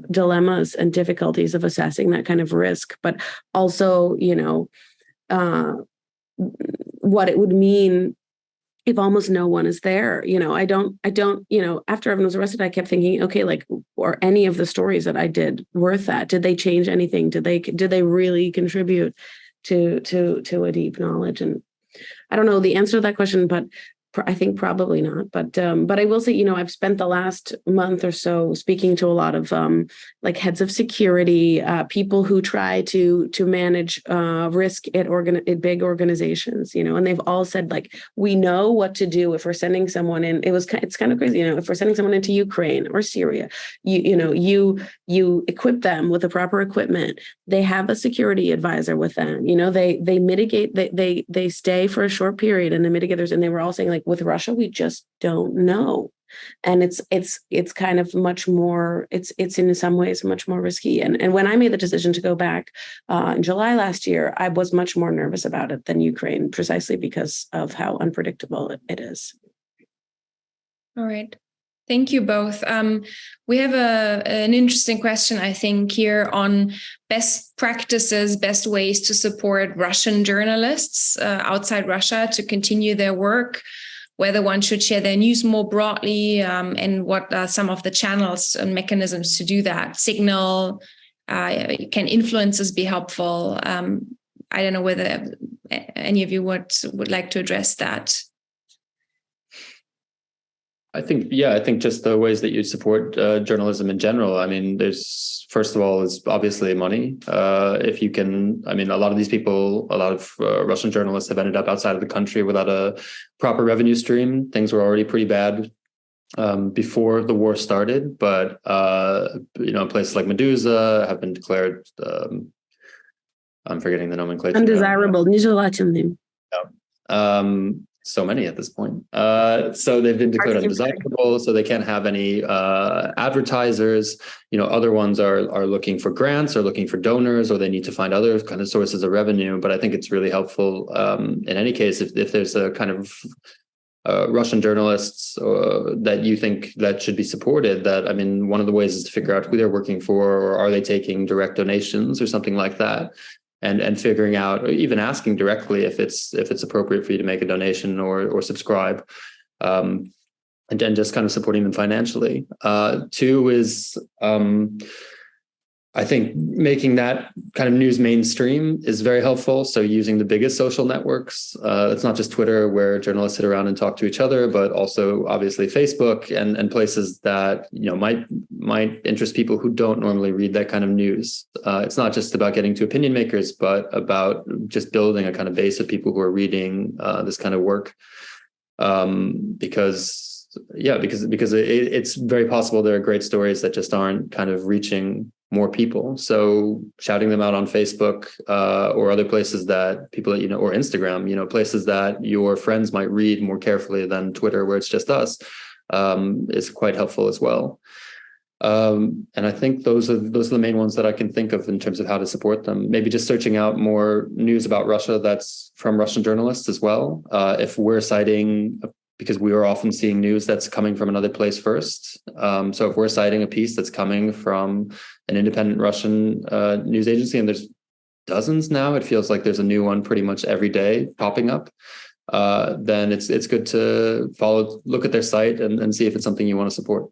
dilemmas and difficulties of assessing that kind of risk, but also, what it would mean if almost no one is there. I don't, after Evan was arrested, I kept thinking, okay, like, are any of the stories that I did worth that? Did they change anything? Did they really contribute to a deep knowledge? And I don't know the answer to that question, but I think probably not, but I will say, I've spent the last month or so speaking to a lot of like heads of security, people who try to manage risk at big organizations, and they've all said, like, we know what to do if we're sending someone in. It's kind of crazy, if we're sending someone into Ukraine or Syria, you equip them with the proper equipment. They have a security advisor with them. They mitigate. They stay for a short period and they mitigate. And they were all saying, like, with Russia, we just don't know. And it's kind of much more, it's in some ways much more risky. And when I made the decision to go back in July last year, I was much more nervous about it than Ukraine, precisely because of how unpredictable it is. All right. Thank you both. We have an interesting question, I think, here on best practices, best ways to support Russian journalists outside Russia to continue their work, whether one should share their news more broadly, and what are some of the channels and mechanisms to do that. Signal, can influencers be helpful? I don't know whether any of you would like to address that. I think just the ways that you support journalism in general. I mean, there's, first of all, is obviously money. If you can, I mean, a lot of Russian journalists have ended up outside of the country without a proper revenue stream. Things were already pretty bad before the war started, but places like Medusa have been declared, I'm forgetting the nomenclature. Undesirable. Нежелательным. So many at this point. So they've been declared undesirable, so they can't have any advertisers. Other ones are looking for grants or looking for donors, or they need to find other kind of sources of revenue. But I think it's really helpful in any case if there's a kind of Russian journalists that you think that should be supported. That, I mean, one of the ways is to figure out who they're working for, or are they taking direct donations or something like that. And figuring out, or even asking directly if it's appropriate for you to make a donation or subscribe, and then just kind of supporting them financially. Two is, I think making that kind of news mainstream is very helpful. So using the biggest social networks, it's not just Twitter where journalists sit around and talk to each other, but also obviously Facebook and places that might interest people who don't normally read that kind of news. It's not just about getting to opinion makers, but about just building a kind of base of people who are reading this kind of work. Because it's very possible there are great stories that just aren't kind of reaching more people. So shouting them out on Facebook or other places that people, or Instagram, places that your friends might read more carefully than Twitter, where it's just us, is quite helpful as well. And I think those are the main ones that I can think of in terms of how to support them. Maybe just searching out more news about Russia that's from Russian journalists as well. If we're citing, because we are often seeing news that's coming from another place first. So if we're citing a piece that's coming from an independent Russian news agency, and there's dozens now, it feels like there's a new one pretty much every day popping up, then it's good to look at their site and see if it's something you want to support.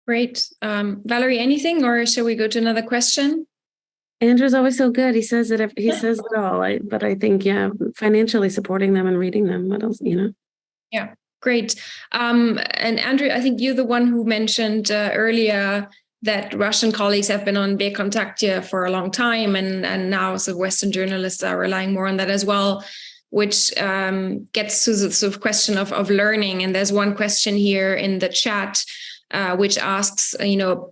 Great. Valerie, anything, or shall we go to another question? Andrew's always so good. He says it all. But I think, financially supporting them and reading them. What else, Yeah, great. And Andrew, I think you're the one who mentioned earlier that Russian colleagues have been on Bekontakte for a long time, and now so Western journalists are relying more on that as well, which gets to the sort of question of learning. And there's one question here in the chat, which asks,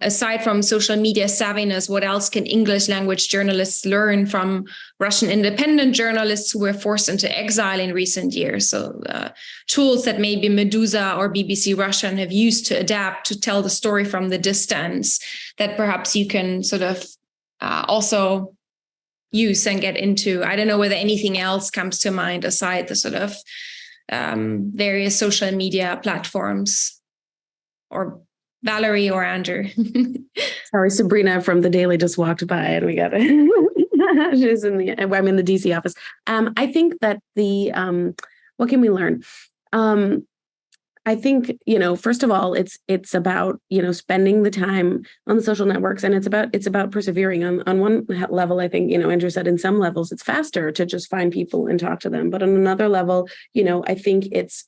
aside from social media savviness, what else can English language journalists learn from Russian independent journalists who were forced into exile in recent years? So tools that maybe Medusa or BBC Russian have used to adapt, to tell the story from the distance, that perhaps you can sort of also use and get into. I don't know whether anything else comes to mind aside the sort of various social media platforms, or Valerie or Andrew. Sorry, Sabrina from The Daily just walked by and we got it. She's I'm in the DC office. I think that what can we learn? I think, first of all, it's about, spending the time on the social networks, and it's about persevering. On one level, I think, Andrew said in some levels it's faster to just find people and talk to them. But on another level, I think it's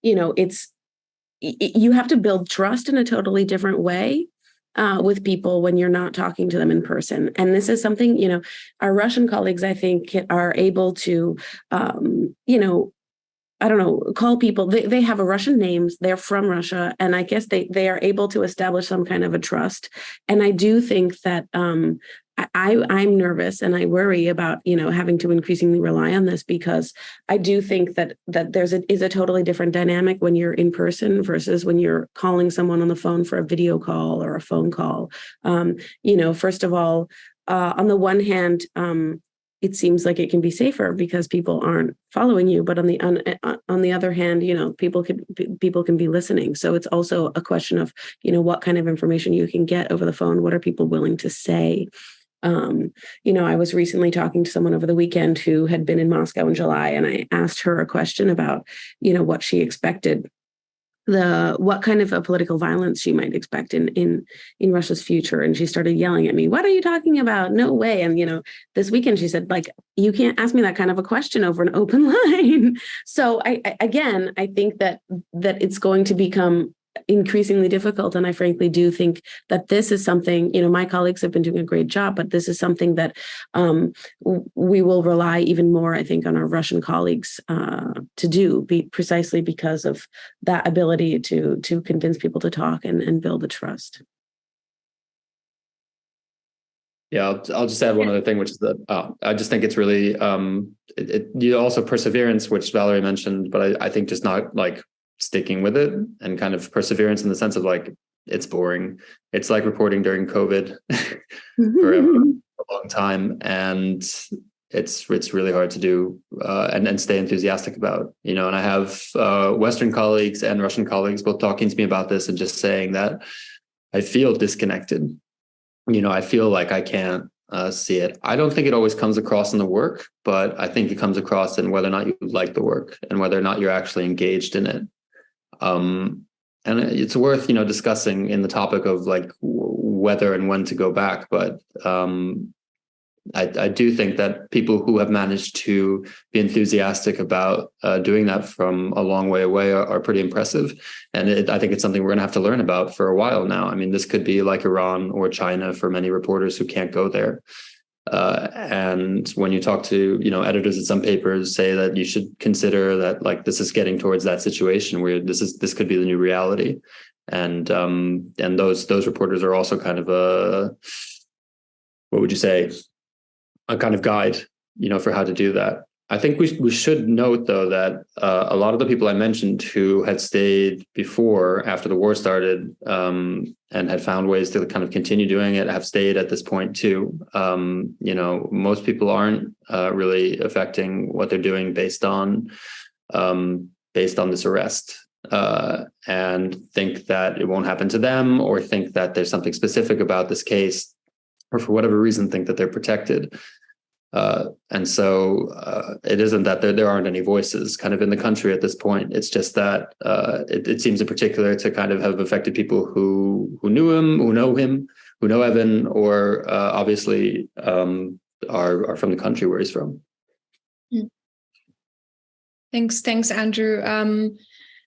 you have to build trust in a totally different way with people when you're not talking to them in person. And this is something, our Russian colleagues, I think, are able to, I don't know, call people. They have a Russian names. They're from Russia, and I guess they are able to establish some kind of a trust. And I do think that I'm nervous and I worry about having to increasingly rely on this, because I do think that is a totally different dynamic when you're in person versus when you're calling someone on the phone for a video call or a phone call. First of all, on the one hand, it seems like it can be safer because people aren't following you, but on the other hand, people can be listening. So it's also a question of what kind of information you can get over the phone. What are people willing to say? I was recently talking to someone over the weekend who had been in Moscow in July, and I asked her a question about what she expected, what kind of a political violence she might expect in Russia's future. And she started yelling at me, "What are you talking about? No way." And, this weekend she said, like, you can't ask me that kind of a question over an open line. So I think that it's going to become increasingly difficult. And I frankly do think that this is something, my colleagues have been doing a great job, but this is something that we will rely even more, I think, on our Russian colleagues to do, precisely because of that ability to convince people to talk and build a trust. Yeah, I'll just add one other thing, which is that I just think it's really you also perseverance, which Valerie mentioned, but I think just not like sticking with it, and kind of perseverance in the sense of like, it's boring. It's like reporting during COVID for a long time, and it's really hard to do and stay enthusiastic about. And I have Western colleagues and Russian colleagues both talking to me about this and just saying that I feel disconnected. I feel like I can't see it. I don't think it always comes across in the work, but I think it comes across in whether or not you like the work and whether or not you're actually engaged in it. And it's worth, discussing in the topic of like whether and when to go back. But I do think that people who have managed to be enthusiastic about doing that from a long way away are pretty impressive. And I think it's something we're going to have to learn about for a while now. I mean, this could be like Iran or China for many reporters who can't go there. And when you talk to, editors at some papers, say that you should consider that, like, this is getting towards that situation where this could be the new reality. And those reporters are also kind of what would you say, a kind of guide, for how to do that. I think we should note, though, that a lot of the people I mentioned who had stayed before, after the war started, and had found ways to kind of continue doing it, have stayed at this point too. Most people aren't really affecting what they're doing based on this arrest, and think that it won't happen to them, or think that there's something specific about this case, or for whatever reason think that they're protected. And so it isn't that there aren't any voices kind of in the country at this point. It's just that it seems in particular to kind of have affected people who knew him, who know Evan, or obviously are from the country where he's from. Thanks, Andrew.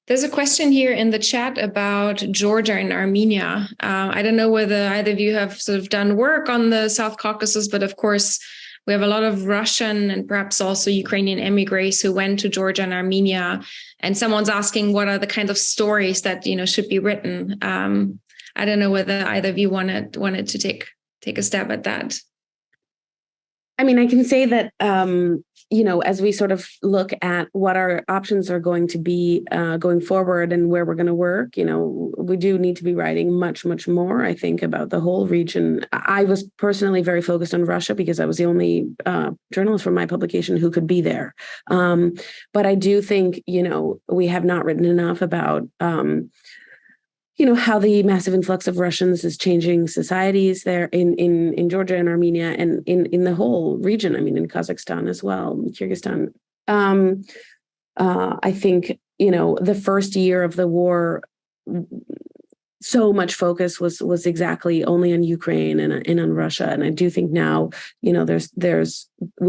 There's a question here in the chat about Georgia and Armenia. I don't know whether either of you have sort of done work on the South Caucasus, but of course, we have a lot of Russian and perhaps also Ukrainian emigres who went to Georgia and Armenia. And someone's asking what are the kinds of stories that, should be written. I don't know whether either of you wanted to take a stab at that. I mean, I can say that, as we sort of look at what our options are going to be going forward and where we're going to work, we do need to be writing much, much more, I think, about the whole region. I was personally very focused on Russia because I was the only journalist from my publication who could be there. But I do think, we have not written enough about how the massive influx of Russians is changing societies there in Georgia and Armenia and in the whole region. I mean, in Kazakhstan as well, Kyrgyzstan. I think, the first year of the war, so much focus was exactly only on Ukraine and on Russia. And I do think now, we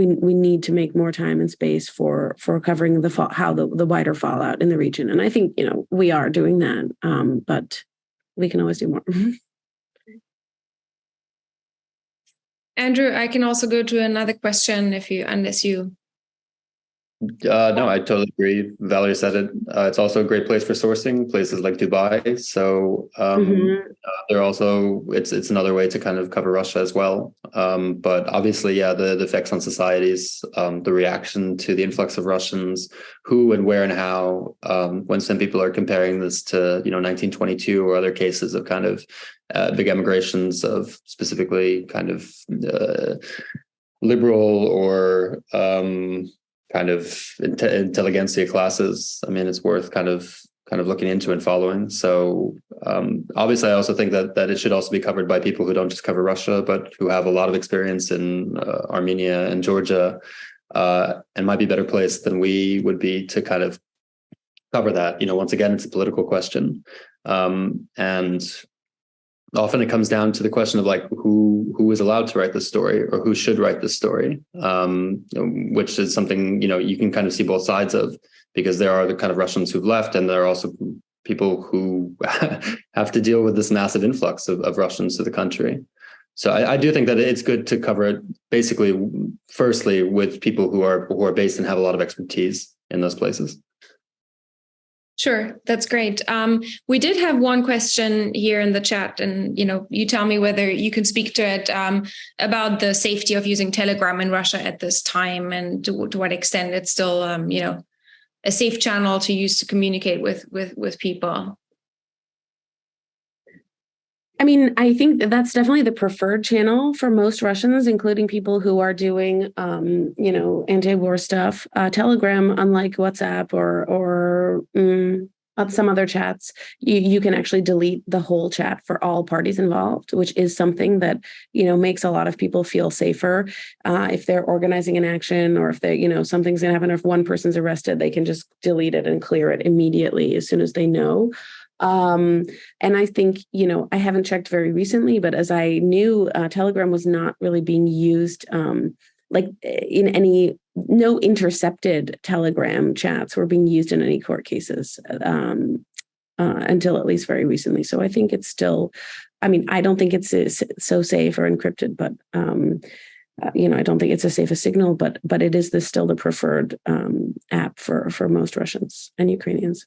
need to make more time and space for covering the wider fallout in the region. And I think, we are doing that, but we can always do more. Andrew, I can also go to another question unless you. No, I totally agree. Valerie said it. It's also a great place for sourcing, places like Dubai. So they're also, it's another way to kind of cover Russia as well. But obviously, the effects on societies, the reaction to the influx of Russians, who and where and how, when some people are comparing this to, 1922 or other cases of kind of big emigrations of specifically kind of liberal or kind of intelligentsia classes. I mean, it's worth kind of looking into and following. So obviously, I also think that it should also be covered by people who don't just cover Russia, but who have a lot of experience in Armenia and Georgia, and might be better placed than we would be to kind of cover that. Once again, it's a political question, and often it comes down to the question of like who is allowed to write this story or who should write this story, which is something you can kind of see both sides of, because there are the kind of Russians who've left, and there are also people who have to deal with this massive influx of Russians to the country. So I do think that it's good to cover it basically, firstly, with people who are based and have a lot of expertise in those places. Sure, that's great. We did have one question here in the chat, and you tell me whether you can speak to it, about the safety of using Telegram in Russia at this time, and to what extent it's still a safe channel to use to communicate with people. I mean, I think that's definitely the preferred channel for most Russians, including people who are doing, anti-war stuff. Telegram, unlike WhatsApp or some other chats, you can actually delete the whole chat for all parties involved, which is something that, makes a lot of people feel safer. If they're organizing an action, or if they, something's going to happen, or if one person's arrested, they can just delete it and clear it immediately as soon as they know. And I think, I haven't checked very recently, but as I knew, Telegram was not really being used, like in no intercepted Telegram chats were being used in any court cases, until at least very recently. So I think it's still, I don't think it's so safe or encrypted, but, I don't think it's as safe a signal, but it is still the preferred, app for most Russians and Ukrainians.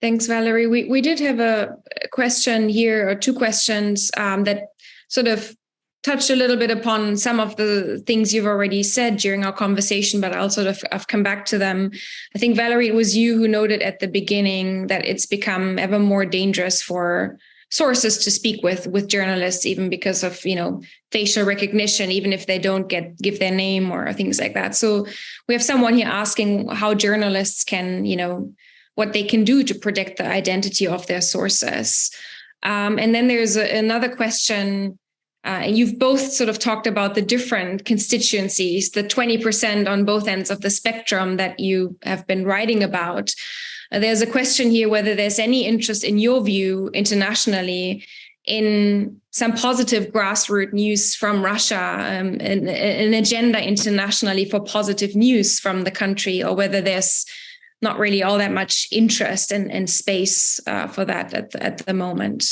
Thanks, Valerie. We did have a question here, or two questions, that sort of touched a little bit upon some of the things you've already said during our conversation, but I'll I've come back to them. I think, Valerie, it was you who noted at the beginning that it's become ever more dangerous for sources to speak with journalists, even because of, facial recognition, even if they don't give their name or things like that. So we have someone here asking how journalists can, what they can do to protect the identity of their sources. And then there's another question, and you've both sort of talked about the different constituencies, the 20% on both ends of the spectrum that you have been writing about. There's a question here whether there's any interest, in your view, internationally, in some positive grassroots news from Russia, an agenda internationally for positive news from the country, or whether there's not really all that much interest and space for that at the moment.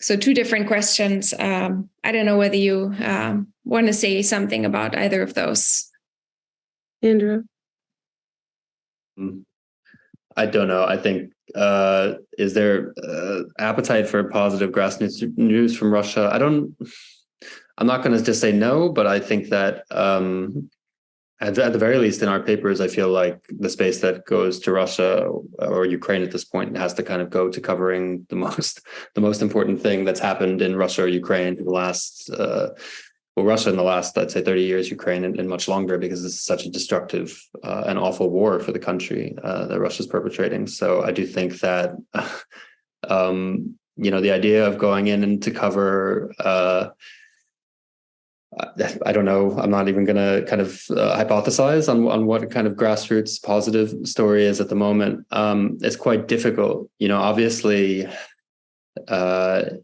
So two different questions. I don't know whether you want to say something about either of those. Andrew? I don't know. I think, is there appetite for positive grassroots news from Russia? I'm not going to just say no, but I think that at the very least in our papers, I feel like the space that goes to Russia or Ukraine at this point has to kind of go to covering the most important thing that's happened in Russia or Ukraine in the last, Russia in the last, I'd say 30 years, Ukraine and much longer, because this is such a destructive and awful war for the country that Russia's perpetrating. So I do think that, the idea of going in and to cover I don't know. I'm not even going to kind of hypothesize on what kind of grassroots positive story is at the moment. It's quite difficult. Obviously,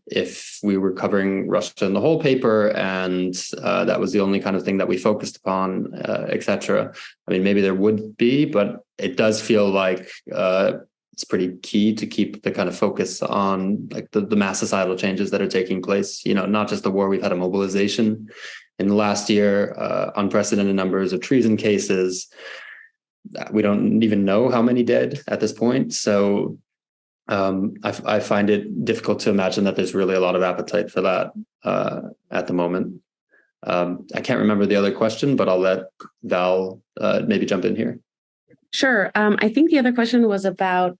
if we were covering Russia in the whole paper and that was the only kind of thing that we focused upon, etc. I mean, maybe there would be, but it does feel like it's pretty key to keep the kind of focus on like the mass societal changes that are taking place. Not just the war. We've had a mobilization in the last year, unprecedented numbers of treason cases. We don't even know how many dead at this point. So I find it difficult to imagine that there's really a lot of appetite for that at the moment. I can't remember the other question, but I'll let Val maybe jump in here. Sure. I think the other question was about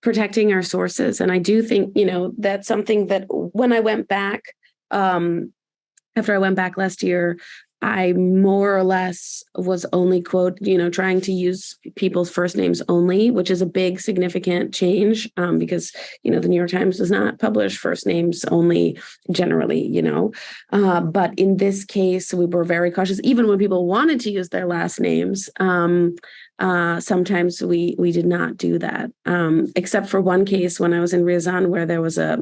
protecting our sources. And I do think, that's something that when I went back, after I went back last year, I more or less was only trying to use people's first names only, which is a big significant change because, the New York Times does not publish first names only generally, but in this case, we were very cautious. Even when people wanted to use their last names, sometimes we did not do that, except for one case when I was in Ryazan where there was a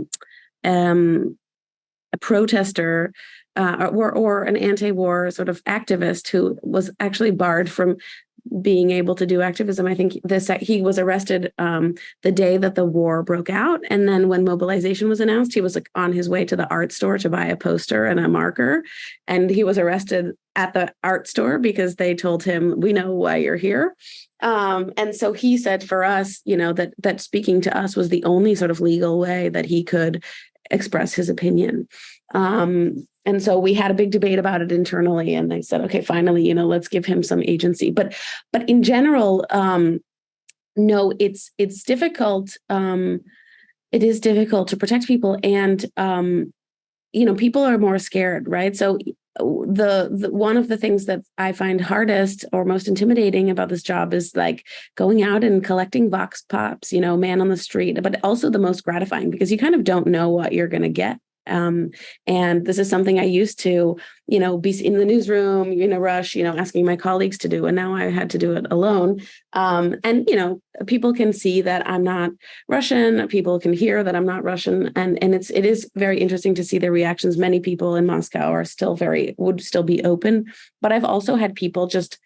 protester or an anti-war sort of activist who was actually barred from being able to do activism. I think he was arrested the day that the war broke out. And then when mobilization was announced, he was on his way to the art store to buy a poster and a marker. And he was arrested at the art store because they told him, "We know why you're here." And so he said for us, that speaking to us was the only sort of legal way that he could express his opinion. And so we had a big debate about it internally, and they said, okay, finally, let's give him some agency. But in general, no, it's difficult. It is difficult to protect people, and people are more scared, right? So the one of the things that I find hardest or most intimidating about this job is like going out and collecting vox pops, man on the street, but also the most gratifying because you kind of don't know what you're going to get. And this is something I used to, be in the newsroom, in a rush, asking my colleagues to do. And now I had to do it alone. And people can see that I'm not Russian. People can hear that I'm not Russian. And it is very interesting to see their reactions. Many people in Moscow would still be open. But I've also had people just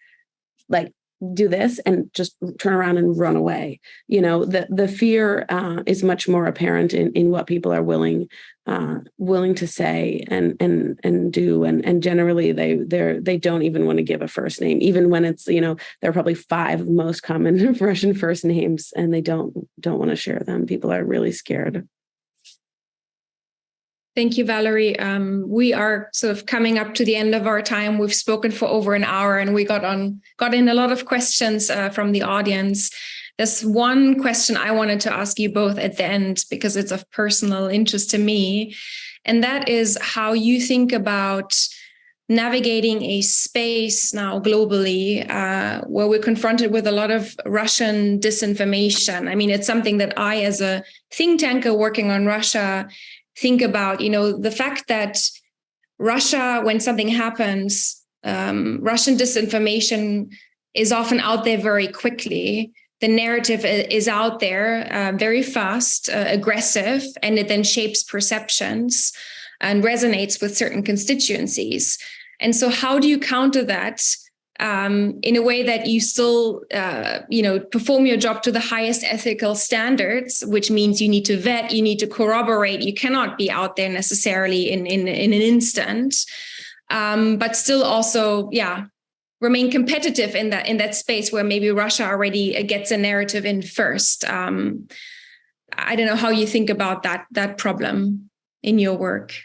like do this and just turn around and run away. The fear is much more apparent in what people are willing to say and do, and generally they don't even want to give a first name, even when it's there are probably 5 most common Russian first names, and they don't want to share them. People are really scared. Thank you, Valerie. We are sort of coming up to the end of our time. We've spoken for over an hour, and we got in a lot of questions from the audience. There's one question I wanted to ask you both at the end because it's of personal interest to me, and that is how you think about navigating a space now globally where we're confronted with a lot of Russian disinformation. I mean, it's something that I, as a think tanker working on Russia, think about, the fact that Russia, when something happens, Russian disinformation is often out there very quickly. The narrative is out there very fast, aggressive, and it then shapes perceptions and resonates with certain constituencies. And so how do you counter that in a way that you still, perform your job to the highest ethical standards, which means you need to vet, you need to corroborate, you cannot be out there necessarily in an instant, but still also, remain competitive in that space where maybe Russia already gets a narrative in first. I don't know how you think about that problem in your work.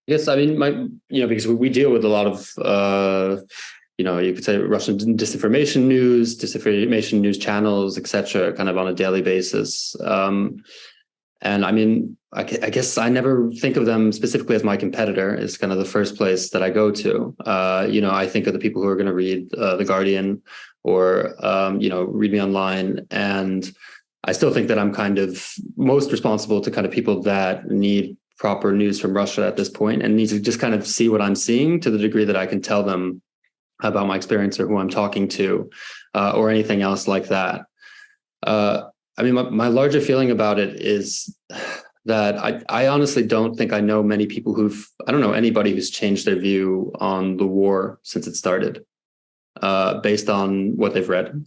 Yes, I mean, because we deal with a lot of, you could say Russian disinformation news channels, etc., kind of on a daily basis. And I mean, I guess I never think of them specifically as my competitor. It's kind of the first place that I go to. I think of the people who are going to read The Guardian or, read me online. And I still think that I'm kind of most responsible to kind of people that need proper news from Russia at this point, and need to just kind of see what I'm seeing to the degree that I can tell them about my experience or who I'm talking to, or anything else like that. I mean, my larger feeling about it is that I honestly don't think I know many people I don't know anybody who's changed their view on the war since it started, based on what they've read.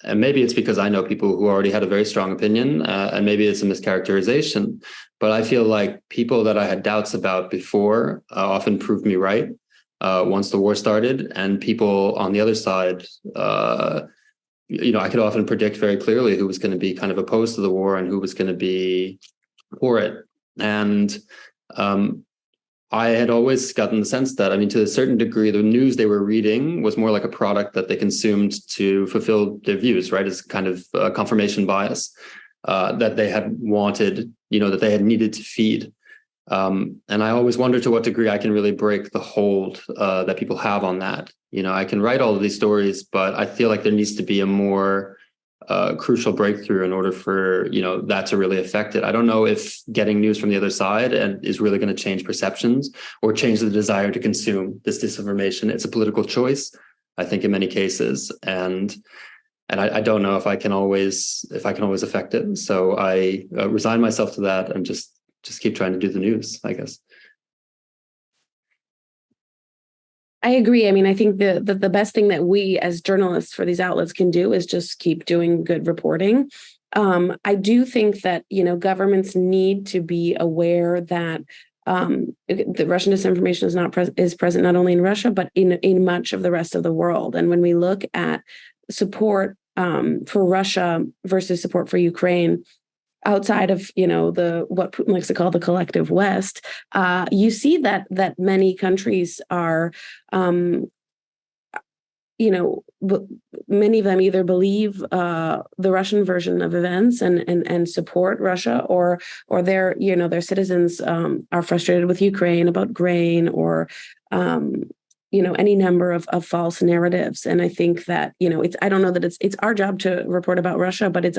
And maybe it's because I know people who already had a very strong opinion, and maybe it's a mischaracterization, but I feel like people that I had doubts about before often proved me right once the war started, and people on the other side, I could often predict very clearly who was going to be kind of opposed to the war and who was going to be for it. And I had always gotten the sense that, I mean, to a certain degree, the news they were reading was more like a product that they consumed to fulfill their views, right? As kind of confirmation bias that they had wanted, that they had needed to feed. And I always wonder to what degree I can really break the hold that people have on that. I can write all of these stories, but I feel like there needs to be a more crucial breakthrough in order for that to really affect it. I don't know if getting news from the other side is really going to change perceptions or change the desire to consume this disinformation. It's a political choice, I think, in many cases, and I don't know if I can always affect it. So I resign myself to that and just keep trying to do the news, I guess. I agree. I mean, I think the best thing that we as journalists for these outlets can do is just keep doing good reporting. I do think that, governments need to be aware that the Russian disinformation is present not only in Russia, but in much of the rest of the world. And when we look at support for Russia versus support for Ukraine, outside of what Putin likes to call the collective West, you see that many countries are, many of them either believe the Russian version of events and support Russia, or their citizens are frustrated with Ukraine about grain or any number of false narratives. And I think that, I don't know that it's our job to report about Russia, but it's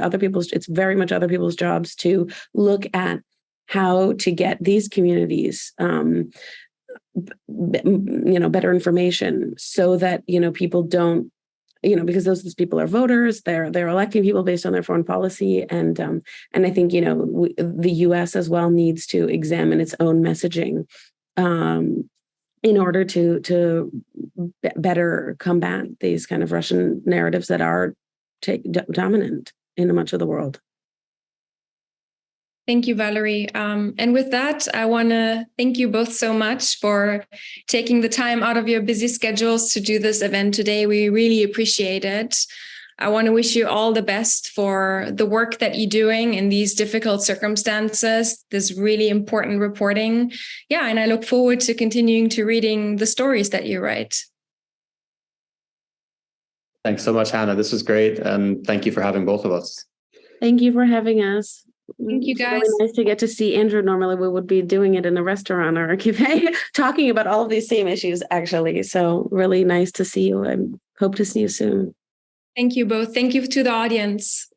very much other people's jobs to look at how to get these communities, better information so that, people don't, because those people are voters, they're electing people based on their foreign policy. And I think, the US as well needs to examine its own messaging, in order to better combat these kind of Russian narratives that are dominant in much of the world. Thank you, Valerie. And with that, I want to thank you both so much for taking the time out of your busy schedules to do this event today. We really appreciate it. I want to wish you all the best for the work that you're doing in these difficult circumstances, this really important reporting. Yeah, and I look forward to continuing to reading the stories that you write. Thanks so much, Hanna. This was great. And thank you for having both of us. Thank you for having us. Thank you, guys. It's really nice to get to see Andrew. Normally we would be doing it in a restaurant or a cafe, talking about all of these same issues, actually. So really nice to see you. I hope to see you soon. Thank you both. Thank you to the audience.